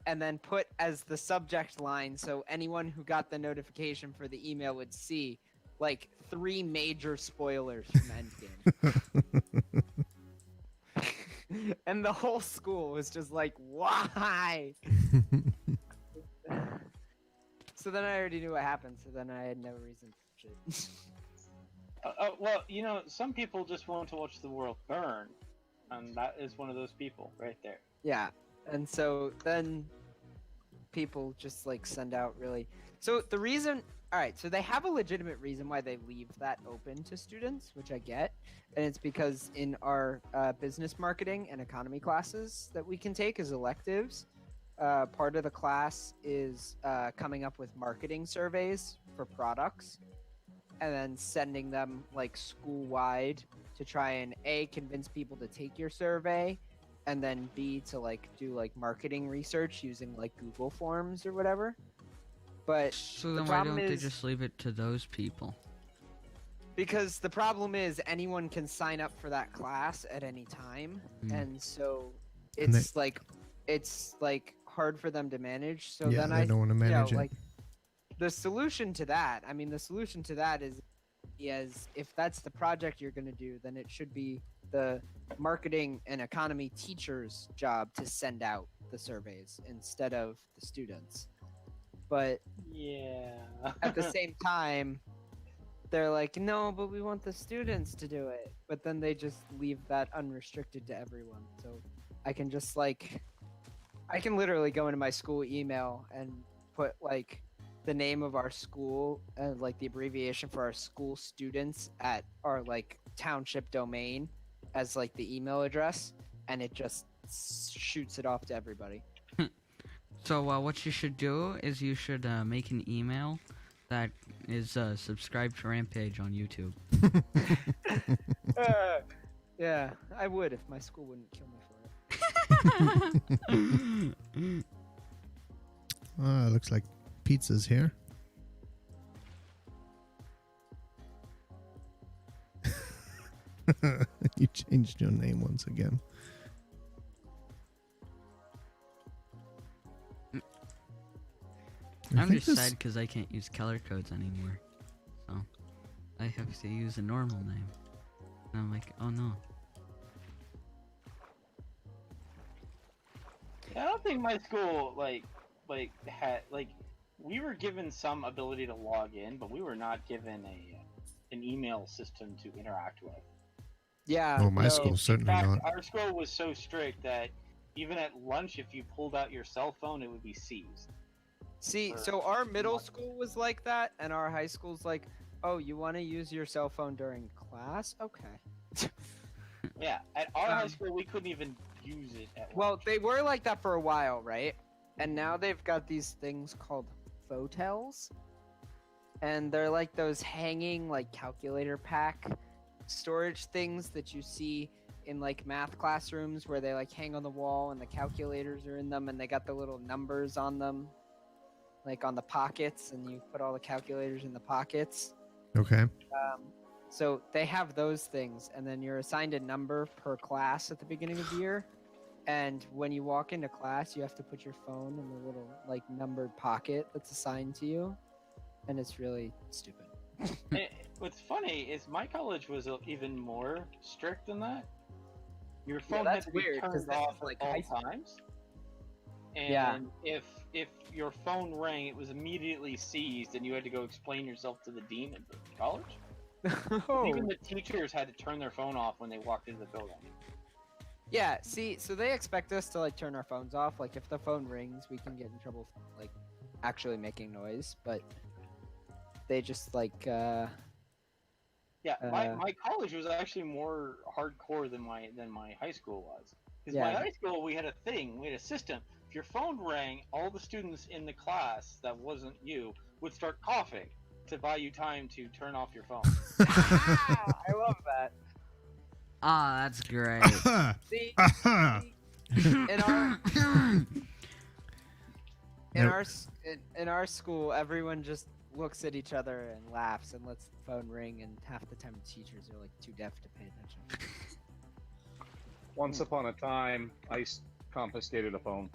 and then put as the subject line, so anyone who got the notification for the email would see like 3 major spoilers from Endgame. And the whole school was just like, why? So then I already knew what happened, so then I had no reason to shit. well, you know, some people just want to watch the world burn, and that is one of those people right there. Yeah, and so then people just like send out really. So the reason, all right, so they have a legitimate reason why they leave that open to students, which I get, and it's because in our business marketing and economy classes that we can take as electives, part of the class is coming up with marketing surveys for products, and then sending them like school wide to try and A, convince people to take your survey, and then B, to like do like marketing research using like Google Forms or whatever. But So the then why problem don't they is- just leave it to those people? because the problem is anyone can sign up for that class at any time, and so And it's like hard for them to manage. So Yeah, then they don't wanna manage it. like the solution to that. I mean, the solution to that is if that's the project you're going to do, then it should be the marketing and economy teacher's job to send out the surveys instead of the students. But Yeah. at the same time, they're like, no, but we want the students to do it. But then they just leave that unrestricted to everyone. So I can just like, I can literally go into my school email and put like the name of our school and like the abbreviation for our school students at our like township domain as like the email address, and it just shoots it off to everybody. So what you should do is you should make an email that is subscribe to Rampage on YouTube. Yeah, I would if my school wouldn't kill me for it. Looks like pizza's here. You changed your name once again. I I'm think just this- sad because I can't use color codes anymore. So I have to use a normal name. And I'm like, oh no. I don't think my school had we were given some ability to log in, but we were not given an email system to interact with. Yeah. Oh, my no. school In certainly fact, not. our school was so strict that even at lunch, if you pulled out your cell phone, it would be seized. See, so our middle school was like that, and our high school's like, oh, you want to use your cell phone during class? Okay. Yeah, at our high Um, school, we couldn't even use it at Well, lunch. they were like that for a while, right? And now they've got these things called photels, and they're like those hanging like calculator pack storage things that you see in like math classrooms where they like hang on the wall and the calculators are in them and they got the little numbers on them, like on the pockets, and you put all the calculators in the pockets. Okay. So they have those things, and then you're assigned a number per class at the beginning of the year. And when you walk into class, you have to put your phone in the little like numbered pocket that's assigned to you, and it's really stupid. What's funny is my college was even more strict than that. Your phone that's had to be weird, 'cause turned this off is, like, at all high school. times. And Yeah. if your phone rang, it was immediately seized, and you had to go explain yourself to the dean of the college. Oh. Even the teachers had to turn their phone off when they walked into the building. Yeah, see, so they expect us to like turn our phones off. Like if the phone rings, we can get in trouble for like actually making noise, but they just like Yeah, Uh, my college was actually more hardcore than my high school was. Because my Yeah. high school, we had a thing, we had a system. If your phone rang, all the students in the class that wasn't you would start coughing to buy you time to turn off your phone. I love that. Ah, that's great. See, Aha! in our in Nope. our s- in our school, everyone just looks at each other and laughs and lets the phone ring, and half the time the teachers are like too deaf to pay attention. Once upon a time, I confiscated a phone.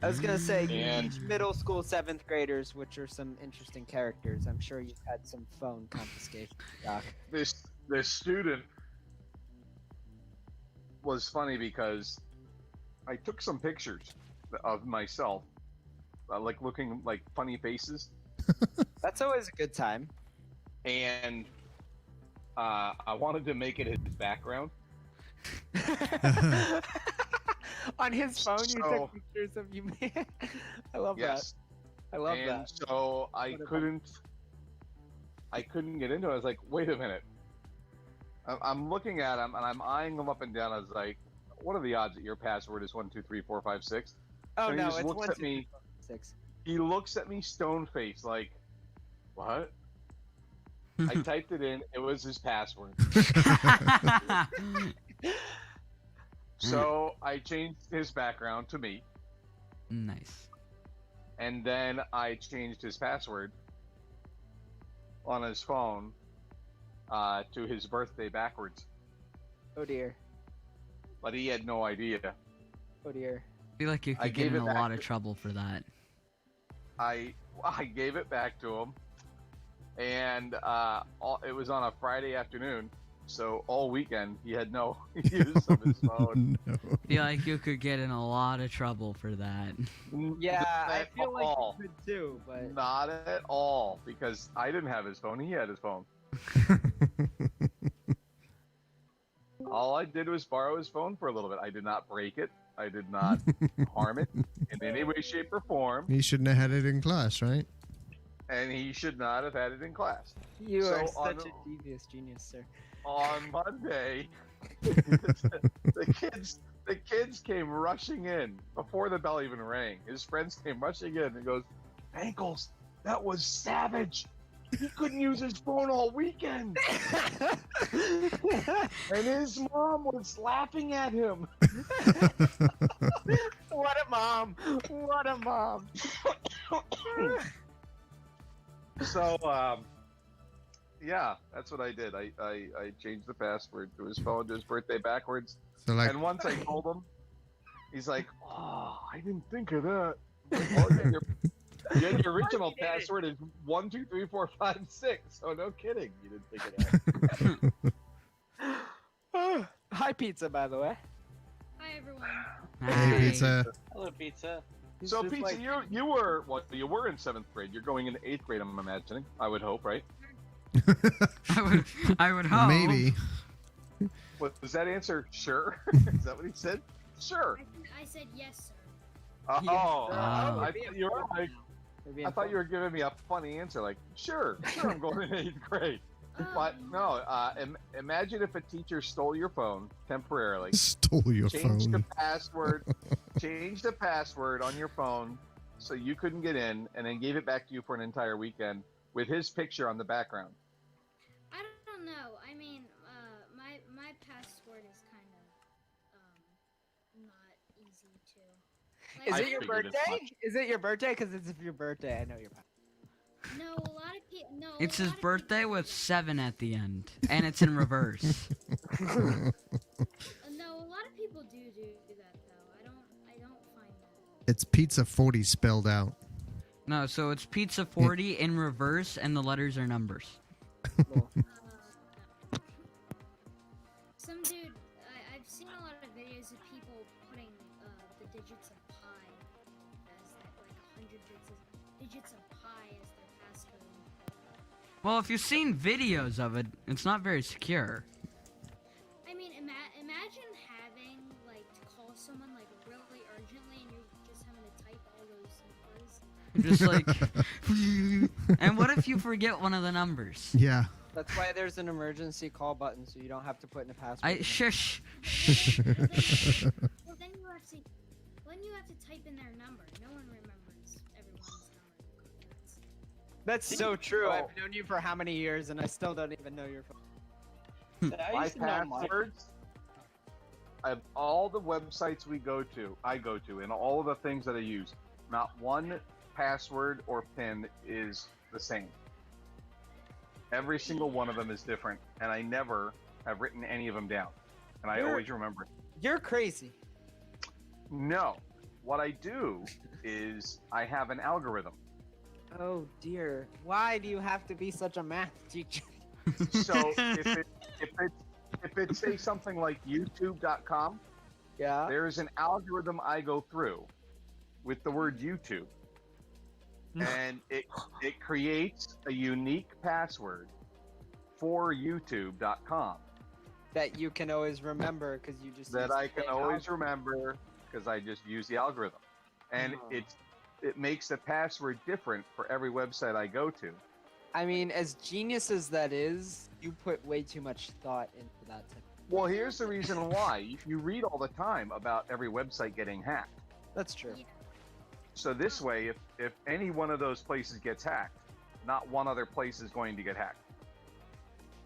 I was gonna say, you And- teach middle school 7th graders, which are some interesting characters. I'm sure you've had some phone confiscation, Doc. This student was funny because I took some pictures of myself, like looking like funny faces, That's always a good time. and I wanted to make it his background. On his phone, you So- took pictures of you. I love Yes. that. I love And that. so I What a- couldn't get into it. I was like, wait a minute. I'm looking at him and I'm eyeing him up and down. I was like, what are the odds that your password is 1234556? Oh And he no, just it's looks at me. 6. He looks at me stone faced, like, what? I typed it in. It was his password. So I changed his background to me, Nice. and then I changed his password on his phone to his birthday backwards. Oh dear. But he had no idea. Oh dear. I feel like you I could get gave in it a back lot of to- trouble for that. I gave it back to him, and it was on a Friday afternoon, so all weekend he had no use of his phone. No. I feel like you could get in a lot of trouble for that. Yeah, Not I at feel like all. you could too, but Not at all, because I didn't have his phone. He had his phone. All I did was borrow his phone for a little bit. I did not break it. I did not harm it in any way, shape, or form. You shouldn't have had it in class, right? And he should not have had it in class. you So are on- such a devious genius, sir. On Monday, the kids came rushing in before the bell even rang. His friends came rushing in and goes, "Ankles, that was savage. He couldn't use his phone all weekend." And his mom was laughing at him. What a mom! What a mom! So, yeah, that's what I did. I changed the password to his phone to his birthday backwards. So like, And once I told him, he's like, "Oh, I didn't think of that." Like, "Oh, yeah, your original password is 1, 2, 3, 4, 5, 6. So no kidding, you didn't think of that. Hi, pizza, by the way. Hi everyone. hey, Hi. pizza. Hello, pizza. He's So just Pizza, like- you were in 7th grade. You're going into 8th grade. I'm imagining. I would hope, right? I would hope. Maybe. Was that answer sure? Is that what he said? Sure. I said yes, sir. Oh, Yeah. I It'd be thought you were like, It'd be I thought you fun. were giving me a funny answer, like, sure, I'm going in 8th grade. But no, imagine if a teacher stole your phone temporarily, Stole your changed the phone. password on your phone so you couldn't get in, and then gave it back to you for an entire weekend with his picture on the background. I don't know. I mean, my password is kind of not easy to. Is I it your figured as birthday? much. Is it your birthday? Because it's your birthday. I know your. No, a lot of people. No. It's a his lot of birthday people- with 7 at the end, and it's in reverse. No, a lot of people do that though. I don't find that. It's Pizza 40 spelled out. No, so it's Pizza 40 in reverse, and the letters are numbers. Cool. No. Some dude. I've seen a lot of videos of people putting the digits of pi as that, like 100 digits of pi as their passcode. Well, if you've seen videos of it, it's not very secure. I mean, imagine having like to call someone like really urgently, and you're just having to type all those numbers. Just like, and what if you forget one of the numbers? Yeah. That's why there's an emergency call button, so you don't have to put in a password. I shush, shh. Well, then you have to type in their number. No one remembers everyone's number. That's so true. Oh. I've known you for how many years, and I still don't even know your phone. I My used to know mine. passwords of all the websites I go to, and all of the things that I use, not one password or PIN is the same. Every single one of them is different, and I never have written any of them down, and I You're- always remember it. You're crazy. No, what I do is I have an algorithm. Oh dear. Why do you have to be such a math teacher? So if it say something like YouTube.com, Yeah. there's an algorithm I go through with the word YouTube, and it creates a unique password for YouTube.com That you can always remember because you just. that use I the can same always algorithm. remember because I just use the algorithm, and Oh. it makes the password different for every website I go to. I mean, as genius as that is, you put way too much thought into that. Well, here's the reason why. You read all the time about every website getting hacked. That's true. Yeah. So this way, if any one of those places gets hacked, not one other place is going to get hacked.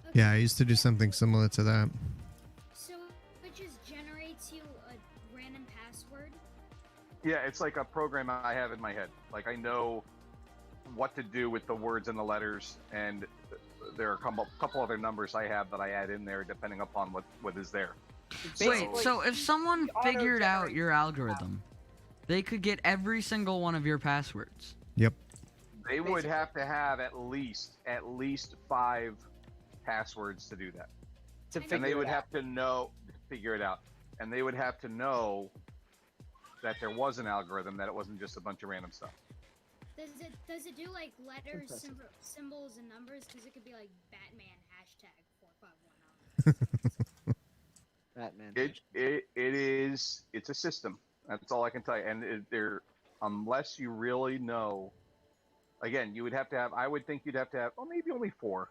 Okay. Yeah, I used to do something similar to that. So it just generates you a random password. Yeah, it's like a program I have in my head. Like, I know what to do with the words and the letters, and there are a couple other numbers I have that I add in there depending upon what is there. Wait, so if someone auto figured out generates your algorithm, they could get every single one of your passwords. Yep. They would have to have at least 5 passwords to do that. To And And they figure would it out. have to figure it out. And they would have to know that there was an algorithm, that it wasn't just a bunch of random stuff. Does it do like letters, Impressive. symbols, and numbers? Because it could be like Batman #4519. Batman. It's a system. That's all I can tell you. And unless you really know, again, you would have to have, I would think you'd have to have, well, maybe only 4.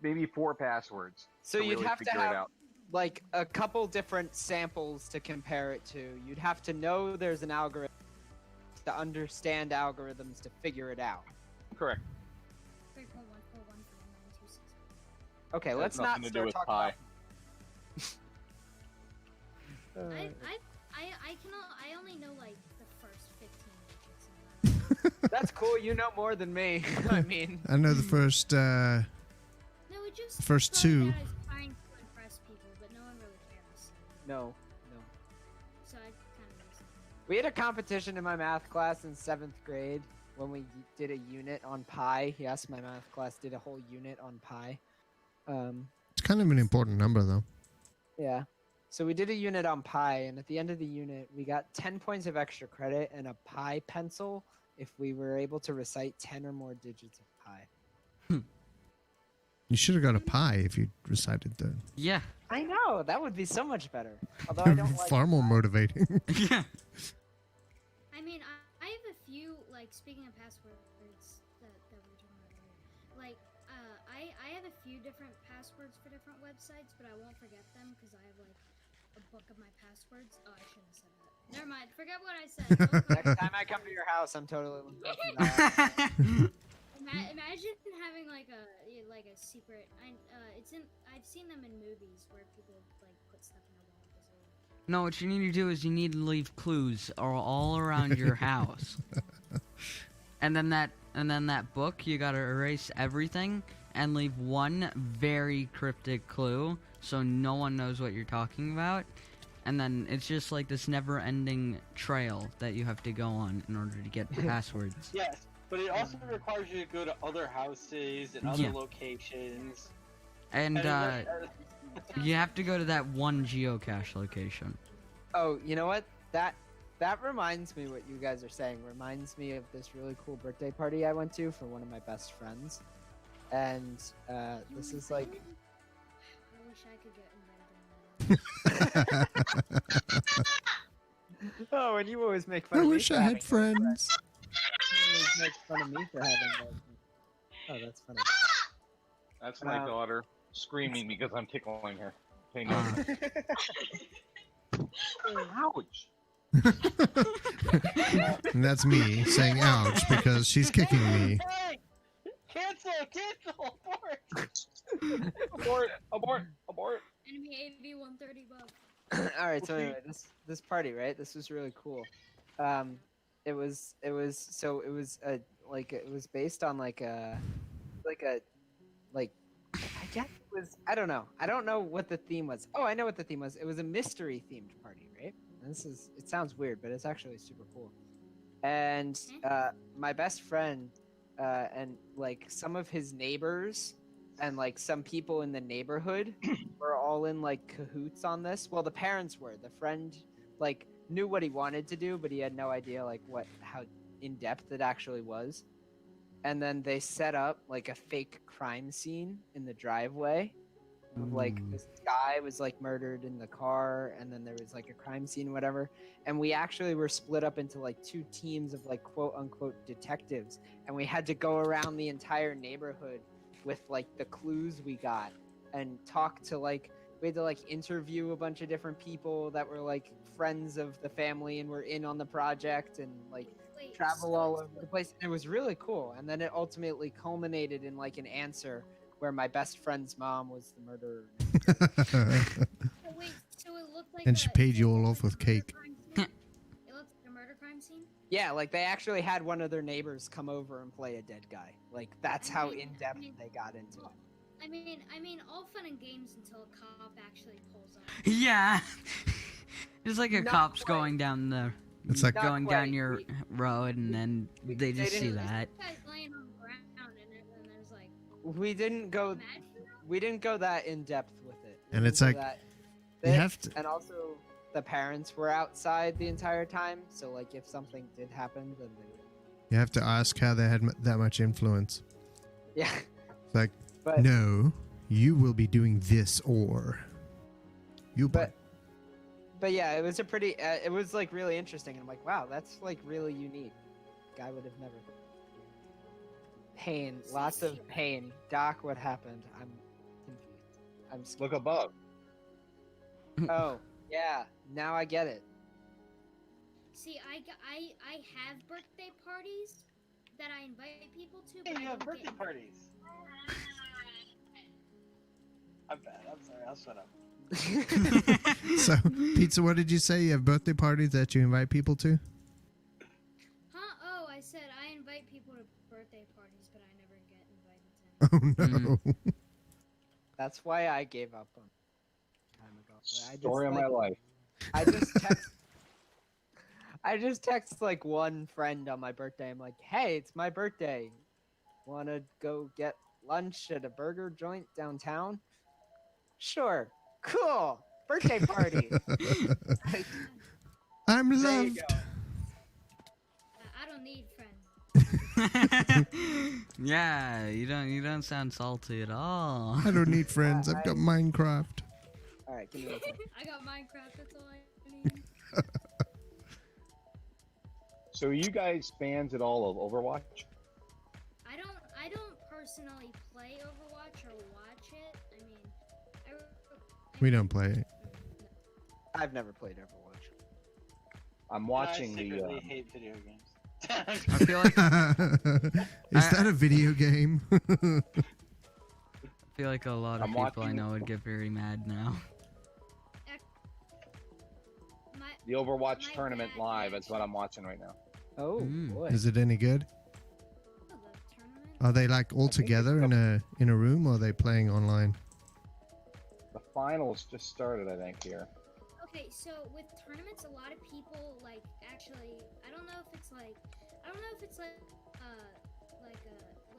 Maybe 4 passwords. So you'd really have to figure it have out. like a couple different samples to compare it to. You'd have to know there's an algorithm to understand algorithms to figure it out. Correct. 3.14139266. Okay, Has let's not nothing to do start with talking pi. about. I only know like the first 15 digits. That's cool. You know more than me. I mean, I know the first. No, it just First started 2. out as trying to impress people, but no one really cares. no. So I kind of was. We had a competition in my math class in 7th grade when we did a unit on pi. Yes, my math class did a whole unit on pi. It's kind of an important number, though. Yeah. So we did a unit on pi, and at the end of the unit, we got 10 points of extra credit and a pi pencil if we were able to recite 10 or more digits of pi. You should have got a pie if you recited that. Yeah. I know, that would be so much better. Although I don't like Far more motivating. Yeah. I mean, I have a few, like, speaking of passwords that we were talking about earlier. Like, I have a few different passwords for different websites, but I won't forget them because I have, like, a book of my passwords. Oh, I shouldn't have said that. Never mind. Forget what I said. Next time I come to your house, I'm totally looking for that. Imagine having like a secret. I've seen them in movies where people like put stuff in their walls. No, what you need to do is you need to leave clues all around your house. And then that book, you gotta erase everything and leave one very cryptic clue so no one knows what you're talking about. And then it's just like this never-ending trail that you have to go on in order to get passwords. Yes, but it also requires you to go to other houses and other Yeah. locations. And it- you have to go to that one geocache location. Oh, you know what? That reminds me what you guys are saying. Reminds me of this really cool birthday party I went to for one of my best friends. And this is like I wish I could get involved in that. oh, and you always make fun I of me. wish for I having had friends. You always make fun of me for having those. Oh, that's funny. That's my Uh, daughter screaming because I'm tickling her. Pay no Ouch! And that's me saying ouch because she's kicking me. Hey! Cancel! Abort! Enemy AV 130 bucks. All right, so anyway, this party, right? This was really cool. It was based on like I guess it was, I don't know what the theme was. Oh, I know what the theme was. It was a mystery themed party, right? And it sounds weird, but it's actually super cool. And my best friend and like some of his neighbors and like some people in the neighborhood were all in like cahoots on this. Well, the parents were. The friend like knew what he wanted to do, but he had no idea like how in depth it actually was. And then they set up like a fake crime scene in the driveway of like this guy was like murdered in the car, and then there was like a crime scene, whatever. And we actually were split up into like 2 teams of like quote unquote detectives, and we had to go around the entire neighborhood with like the clues we got and talk to like we had to like interview a bunch of different people that were like friends of the family and were in on the project, and like travel all over the place. It was really cool, and then it ultimately culminated in like an answer where my best friend's mom was the murderer. So wait, so it looked like And she paid you all off with cake. It looked like a murder crime scene? Yeah, like they actually had one of their neighbors come over and play a dead guy. Like that's how in depth they got into it. I mean, all fun and games until a cop actually pulls up. Yeah. It's like a Not cop's quite. going down the It's like Not going quite. down your road, and then they just see didn't- that. This guy's laying on the ground, and there's like, We didn't go. imagine We didn't go that in depth with it. We And didn't it's go like, that you thick, have to. and also the parents were outside the entire time. So like, if something did happen, then they would. You have to ask how they had that much influence. Yeah, It's like, but no, you will be doing this, or you. but yeah, it was a pretty. It was like really interesting, and I'm like, wow, that's like really unique. Guy would have never. Pain, lots of pain. Doc, what happened? I'm confused. I'm scared. Look above. Oh, yeah. Now I get it. See, I have birthday parties that I invite people to. But Hey, I you have don't birthday get- parties. I'm bad. I'm sorry. I'll shut up. So, Pizza, what did you say? You have birthday parties that you invite people to? Huh? Oh, I said I invite people to birthday parties, but I never get invited to them. Oh no. That's why I gave up on time ago. Story of my life. I just text. I just text like one friend on my birthday. I'm like, "Hey, it's my birthday. Want to go get lunch at a burger joint downtown?" Sure. Cool. Birthday party. I'm There you loved. go. I don't need friends. Yeah, you don't sound salty at all. I don't need friends. I've got Minecraft. All right, give me one second. I got Minecraft. That's all I need. So are you guys fans at all of Overwatch? I don't personally play Overwatch or watch it. I mean, We don't play it. I've never played Overwatch. I'm I watching secretly the. hate video games. I feel like Is that a video game? I feel like a lot of I'm people I watching- know would get very mad now. my, The Overwatch My tournament dad live. That's what actually- I'm watching right now. Oh boy. Is it any good? the tournament. Are they like all I think together it's in a room, or are they playing online? The finals just started, I think, here. Okay, so with tournaments, a lot of people like actually. I don't know if it's like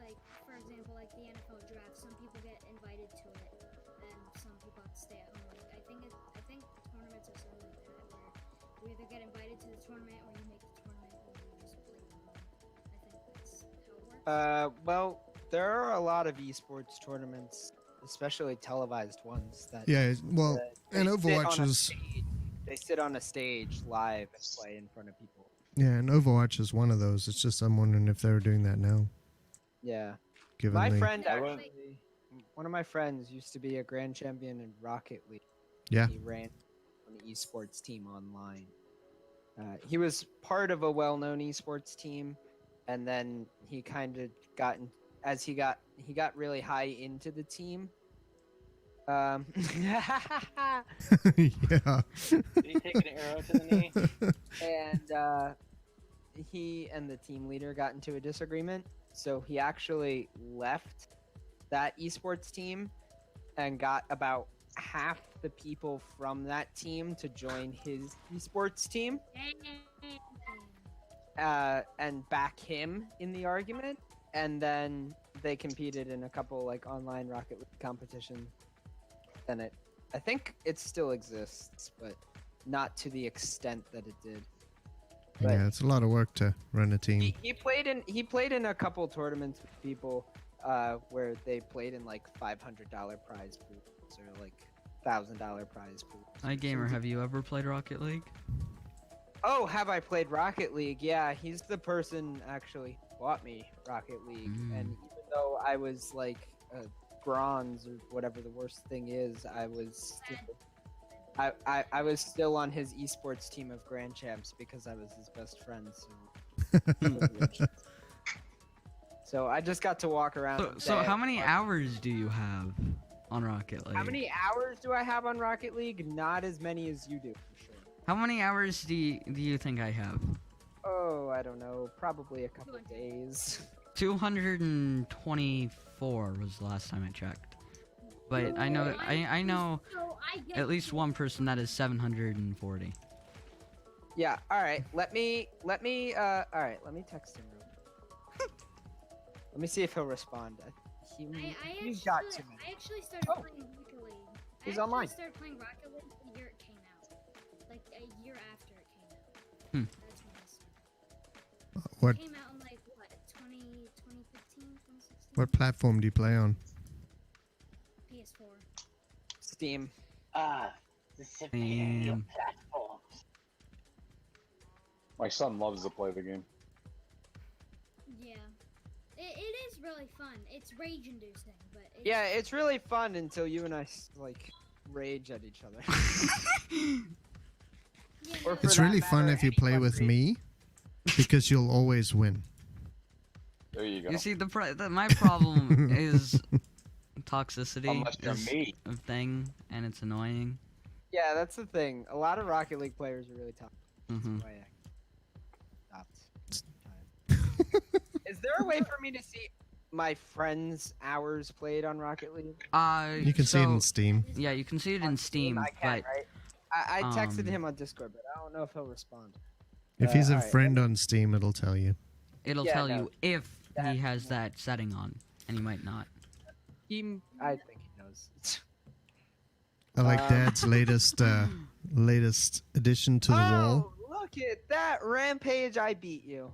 like for example, like the NFL draft. Some people get invited to it, and some people have to stay at home. Like, I think tournaments are something like that where you either get invited to the tournament or you make the tournament or you just play at home. I think that's how it works. Well, there are a lot of esports tournaments, especially televised ones that. Yeah. Well, they and sit Overwatch on a is. stage. They sit on a stage live and play in front of people. Yeah, and Overwatch is one of those. It's just I'm wondering if they're doing that now. Yeah. Given My the, friend I went- actually, one of my friends used to be a grand champion in Rocket League. Yeah. He ran an esports team online. He was part of a well-known esports team, and then he kind of he got really high into the team. yeah. Did he take an arrow to the knee? And he and the team leader got into a disagreement, so he actually left that esports team and got about half the people from that team to join his esports team and back him in the argument, and then they competed in a couple like online Rocket League competitions. And I think it still exists, but not to the extent that it did. But Yeah, it's a lot of work to run a team. he played in a couple tournaments with people where they played in like $500 prize pools or like $1,000 prize pools. Hi gamer, have you ever played Rocket League? Oh, have I played Rocket League? Yeah, he's the person actually who bought me Rocket League, and even though I was like bronze or whatever the worst thing is, I was still, I was still on his esports team of grand champs because I was his best friend. So So I just got to walk around. So how many hours do you have on Rocket League? How many hours do I have on Rocket League? Not as many as you do, for sure. How many hours do you think I have? Oh, I don't know. Probably a couple of days. 224 was the last time I checked. But I know I know at least one person that is 740. Yeah. All right. Let me. All right. Let me text him. Real quick. Let me see if he'll respond. He's got too many. I actually started playing Rocket League. He's online. I started playing Rocket League the year it came out. Like a year after it came out. That's when I started. What It came out in like what, 2015, 2016? what platform do you play on? PS4. Steam. The superior Damn. platforms. My son loves to play the game. Yeah. It is really fun. It's rage inducing, but Yeah, it's really fun until you and I like rage at each other. yeah, Or no, for It's that really fun matter, if you play anyone with rage. me, because you'll always win. There you go. You see, my problem is toxicity Unless you're is me. a thing, and it's annoying. Yeah, that's the thing. A lot of Rocket League players are really tough. Mhm. That's why I stopped. Is there a way for me to see my friends' hours played on Rocket League? You can see it in So- Steam. Yeah, you can see it in On Steam, I can, but right? I texted um, him on Discord, but I don't know if he'll respond. If he's a alright, friend on Steam, it'll tell you. it'll Yeah, tell no, you if that- he has that setting on, and he might not. I think he knows. I like Um, Dad's latest addition to the wall. Oh, look at that Rampage! I beat you.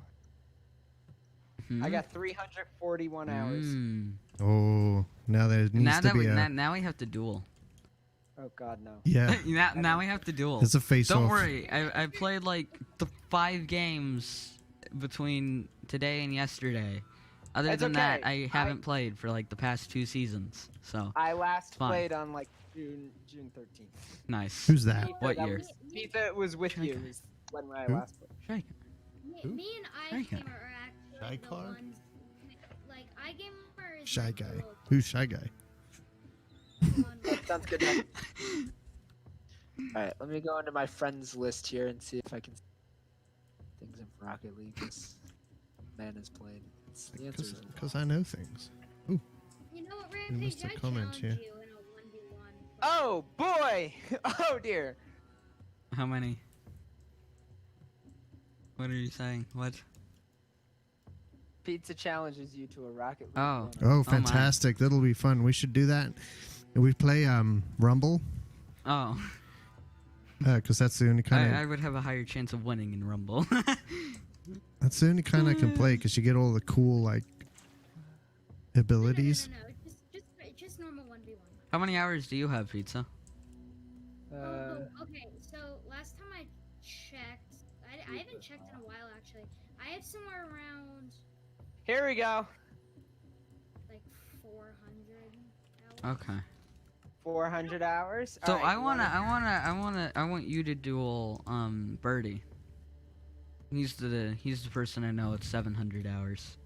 Hmm? I got 341 hours. Mm. Oh, now there needs Now to that be a now we have to duel. Oh God, no. yeah. now we have to duel. It's a face-off. Don't worry, I played like the 5 games between today and yesterday. Other It's than that, okay. I haven't played for like the past 2 seasons. So I last Fine. played on like June 13th. nice. Who's that? What That year? was- Pizza was with Shy you. guy. Is when I Who? last played. Shake. Me, Who? me and Shy guy. iGamer are actually Shy the car? ones. Like iGamer is Shy like the guy. little Who's Shy Guy? one. Sounds good. Alright, let me go into my friends list here and see if I can see things in Rocket League this man has played. The answer is no. Because I know things. You know what, Rampage? missed a I comment challenge here. you in a 1v1. Oh boy! Oh dear! How many? What are you saying? What? Pizza challenges you to a Rocket League. Oh. run. Oh, fantastic! That'll be fun. We should do that. We play Rumble, Oh, because that's the only kind I of would have a higher chance of winning in Rumble. that's the only kind I can play because you get all the cool like abilities. No. Just normal 1v1. How many hours do you have, Pizza? Okay, so last time I checked, I haven't checked in a while actually. I have somewhere around Here we go. like 400 hours. Okay. 400 hours. So Alright, you I want you to duel Birdie. He's the person I know at 700 hours.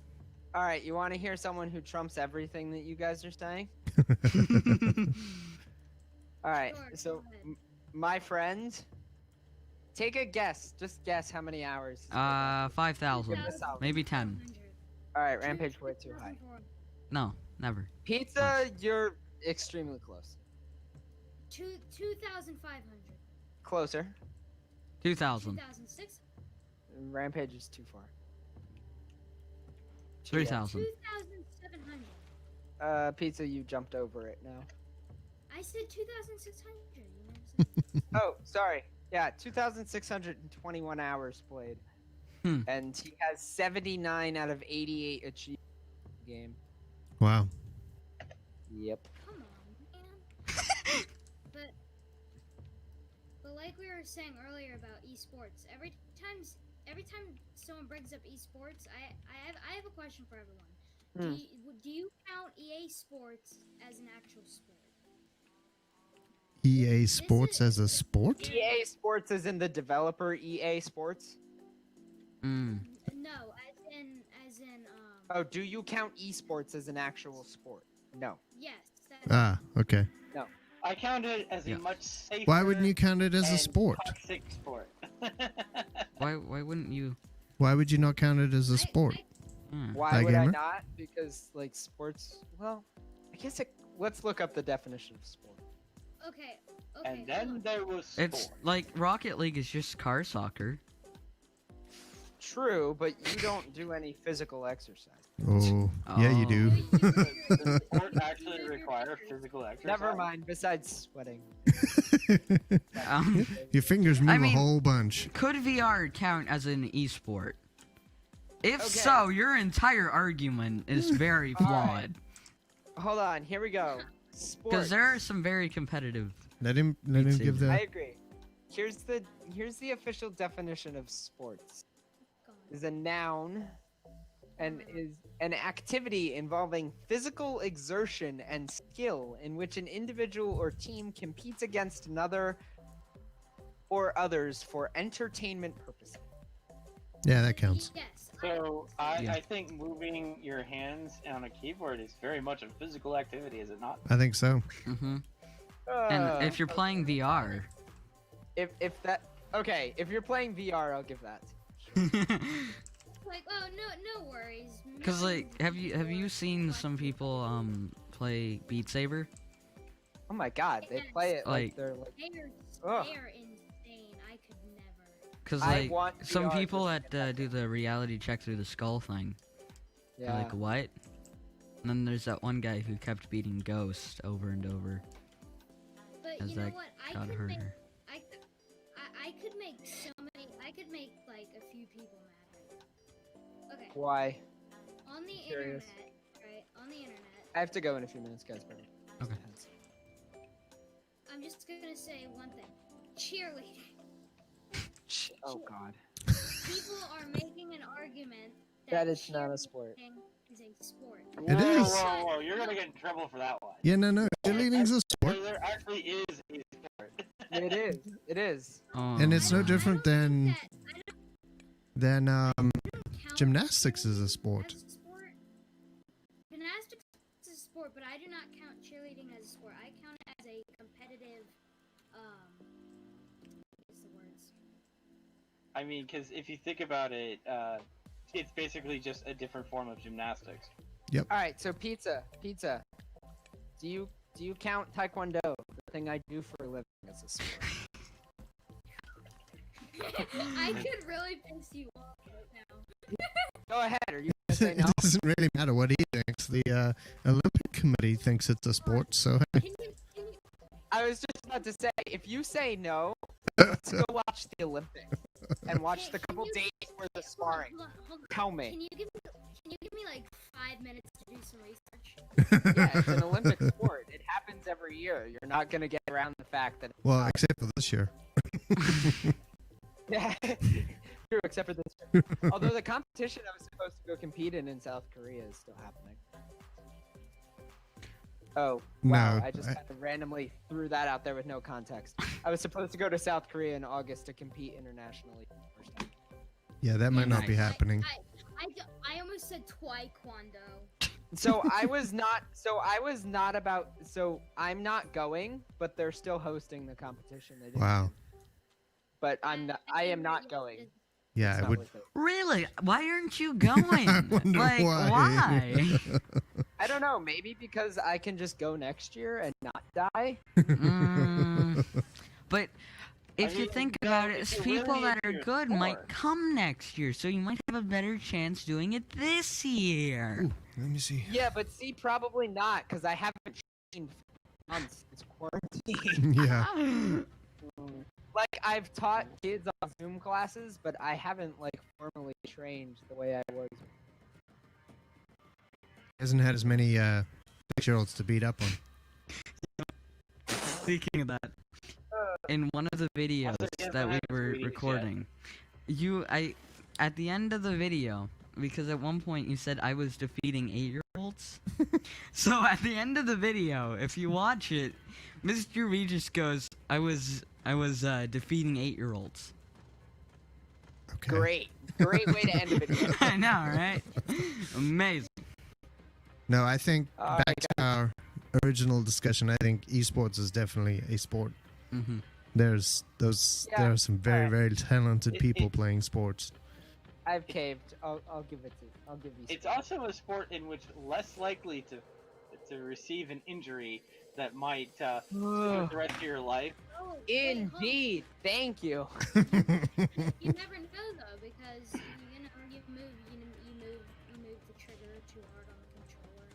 All right, you want to hear someone who trumps everything that you guys are saying? All right, Sure, so go ahead. my friend, take a guess. Just guess how many hours. 5,000, Give us out. maybe 10. 2,400. All right, Rampage way too high. 2,400. No, never. Pizza, you're extremely close. 2,500. Closer. 2,000. 2,006. Rampage is too far. 3,000. 2,700. Pizza, you jumped over it now. I said 2,600. You never said. Oh, sorry. Yeah, 2,621 hours played. Hmm. And he has 79 out of 88 achieved in the game. Wow. Yep. Come on, man. but like we were saying earlier about esports, every time someone brings up esports, I have a question for everyone. Hmm. Do you count EA Sports as an actual sport? EA Sports as a sport? EA Sports is in the developer EA Sports. Mm. No, as in. Oh, do you count esports as an actual sport? No. Yes. Ah, okay. I count it as Yeah. a much safer. Why wouldn't you count it as a and sport? Toxic sport. Why wouldn't you? Why would you not count it as a sport? Yeah. Why Hi, would I gamer. not? Because like sports. Well, I guess let's look up the definition of sport. Okay. And then there was sport. It's like Rocket League is just car soccer. True, but you don't do any physical exercise. Oh, yeah, you do. Does sport actually require physical exercise? Never mind. Besides sweating. Your fingers move I mean- a whole bunch. Could VR count as an esport? If Okay. so, your entire argument is very All flawed. right. Hold on. Here we go. Because Sports. there are some very competitive. Let him give I the. agree. Here's the official definition of sports. Is a noun and is an activity involving physical exertion and skill in which an individual or team competes against another or others for entertainment purposes. Yeah, that counts. Yes. So Yeah. I think moving your hands on a keyboard is very much a physical activity, is it not? I think so. Hmm And if you're playing VR, if you're playing VR, I'll give that. Like, oh no worries. because like, have you seen some people play Beat Saber? Oh my god, they play it like Like- they're like. They are insane. I could never. Because I like want some VR people just that do the reality check through the skull thing. They're Yeah. like, what? And then there's that one guy who kept beating Ghost over and over But as you know that what? got harder. I could make so many. I could make like a few people mad right now. Okay. Why? On the Curious. internet, right? On the internet, I have to go in a few minutes, guys. But Okay. I'm just gonna say one thing: cheerleading. Oh god. People are making an argument That is not a sport. cheerleading is a sport. It Whoa, is. Whoa, you're gonna get in trouble for that one. Yeah, no. Cheerleading's a sport, There actually is a sport. It is. It is. Oh, and it's no I different don't than think than count gymnastics is a sport. as a sport. Gymnastics is a sport, but I do not count cheerleading as a sport. I count it as a competitive. What's the words? I mean, because if you think about it, it's basically just a different form of gymnastics. All right. So pizza. Do you count taekwondo, the thing I do for a living, as a sport? I could really piss you off right now. Go ahead. Are you gonna say It no? doesn't really matter what he thinks. The Olympic Committee thinks it's a sport, so Can you I was just about to say, if you say no, let's go watch the Olympics and watch the couple days where the sparring. hold on. Tell me. Can you give me like 5 minutes to do some research? Yeah, it's an Olympic sport. It happens every year. You're not gonna get around the fact that. well, except for this year. Yeah, true. Except for this. Year. Although the competition I was supposed to go compete in South Korea is still happening. Oh, wow. No, I just I- kind of randomly threw that out there with no context. I was supposed to go to South Korea in August to compete internationally. for the first time. Yeah, that might not be Nice. happening. I almost said taekwondo. So I was not about. So I'm not going, but they're still hosting the competition. They didn't Wow. cancel. But I am not going. Yeah, It's I not would. worth it. really? Why aren't you going? I wonder like, why. I don't know. Maybe because I can just go next year and not die. Mm, but if I you mean, think no, about it, if it's you're people really that are into your good might sport. come next year, so you might have a better chance doing it this year. Ooh, let me see. Yeah, but see, probably not, because I haven't trained for months. It's quarantine. Yeah. Like, I've taught kids on Zoom classes, but I haven't, like, formally trained the way I was. Hasn't had as many 6-year-olds to beat up on. Speaking of that, in one of the videos Also, that we Jennifer were Aniston. recording, at the end of the video, because at one point you said I was defeating 8-year-olds. So at the end of the video, if you watch it, Mr. Regis goes, I was defeating 8-year-olds. Okay. Great. Great way to end a video. I know, right? Amazing. No, I think All back right, to our original discussion. I think esports is definitely a sport. Hmm. There are Yeah, some very alright. very talented It- people it- playing sports. I've caved. I'll give you. It's also a sport in which less likely to receive an injury that might limit the rest of your life. Oh, wait, hold on. Indeed. Thank you. You never know though, because you move the trigger too hard on the controller.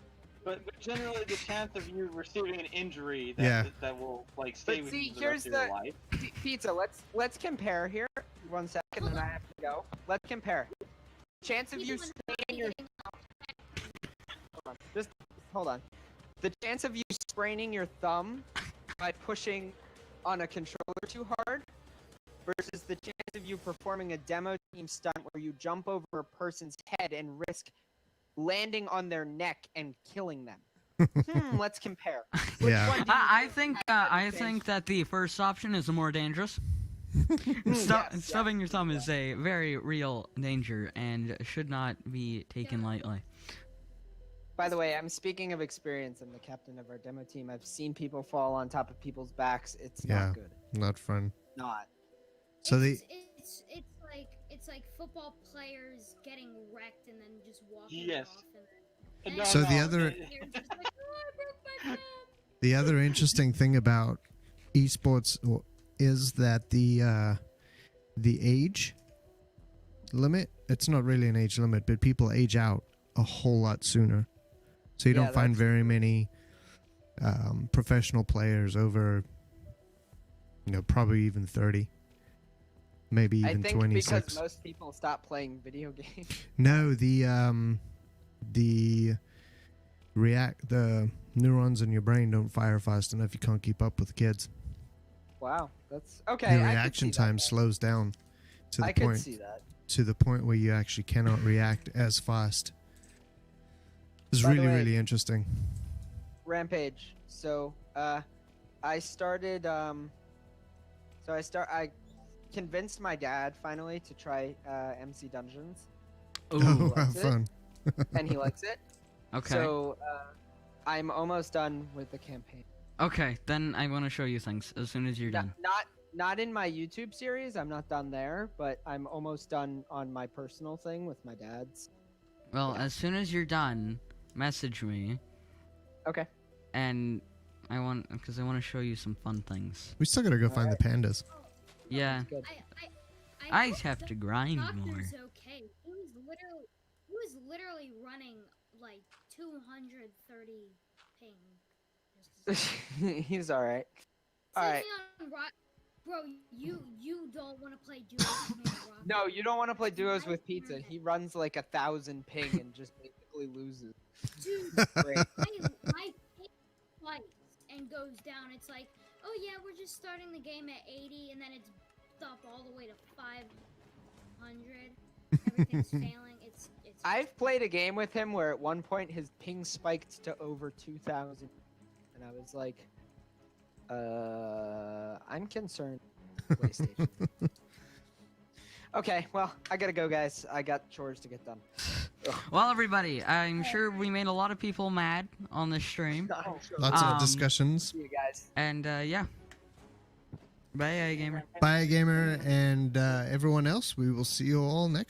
But generally, the chance of you receiving an injury that Yeah. that will like stay But with see, you the here's rest of your the- life. Pizza. Let's compare here. 1 second, then I have to go. Let's compare. Chance of you spraining your just hold on. The chance of you spraining your thumb by pushing on a controller too hard versus the chance of you performing a demo team stunt where you jump over a person's head and risk landing on their neck and killing them. Let's compare. Which Yeah. one do you I think think has I advantage? think that the first option is the more dangerous. Yes, Stubbing your thumb is a very real danger and should not be taken lightly. By the way, I'm speaking of experience. I'm the captain of our demo team. I've seen people fall on top of people's backs. It's Yeah. not good. Not fun. Not. So the It's like football players getting wrecked and then just walking Yes. off and No, So the no, other- you're just like, oh, I broke my thumb. The other interesting thing about esports is that the age limit, it's not really an age limit, but people age out a whole lot sooner. So you Yeah, don't find that's very many professional players over, probably even 30. Maybe I even think 26. because most people stop playing video games. No, the neurons in your brain don't fire fast enough. You can't keep up with the kids. Wow, that's okay. Your I could reaction see that, time though. slows down to the I could point see that. where you actually cannot react as fast. It's By the really way- really interesting. Rampage. So, I started. I convinced my dad finally to try MC Dungeons, Oh, Ooh, how likes it. fun! and he likes it. okay. So, I'm almost done with the campaign. Okay, then I want to show you things as soon as you're done. Not in my YouTube series. I'm not done there, but I'm almost done on my personal thing with my dad's. Well, as soon as you're done, message me, Okay. and because I want to show you some fun things. We still gotta go find the pandas. Yeah, Good. I hope have the to grind doctor's more. okay. He was literally running like 230 ping. He's all right. All right. Bro, you don't want to play duos with me on Rock. No, you don't want to play duos with Pizza. He runs like 1,000 ping and just basically loses. Dude, Great. my ping spikes and goes down. It's like, oh yeah, we're just starting the game at 80, and then it's up all the way to 500. Everything's failing. It's. I've played a game with him where at one point his ping spiked to over 2,000, and I was like, I'm concerned. PlayStation. Okay, well, I gotta go, guys. I got chores to get done. Well, everybody, I'm sure we made a lot of people mad on this stream, Lots Um, of discussions. See you guys. and yeah. Bye, gamer. Bye, gamer, and everyone else. We will see you all next.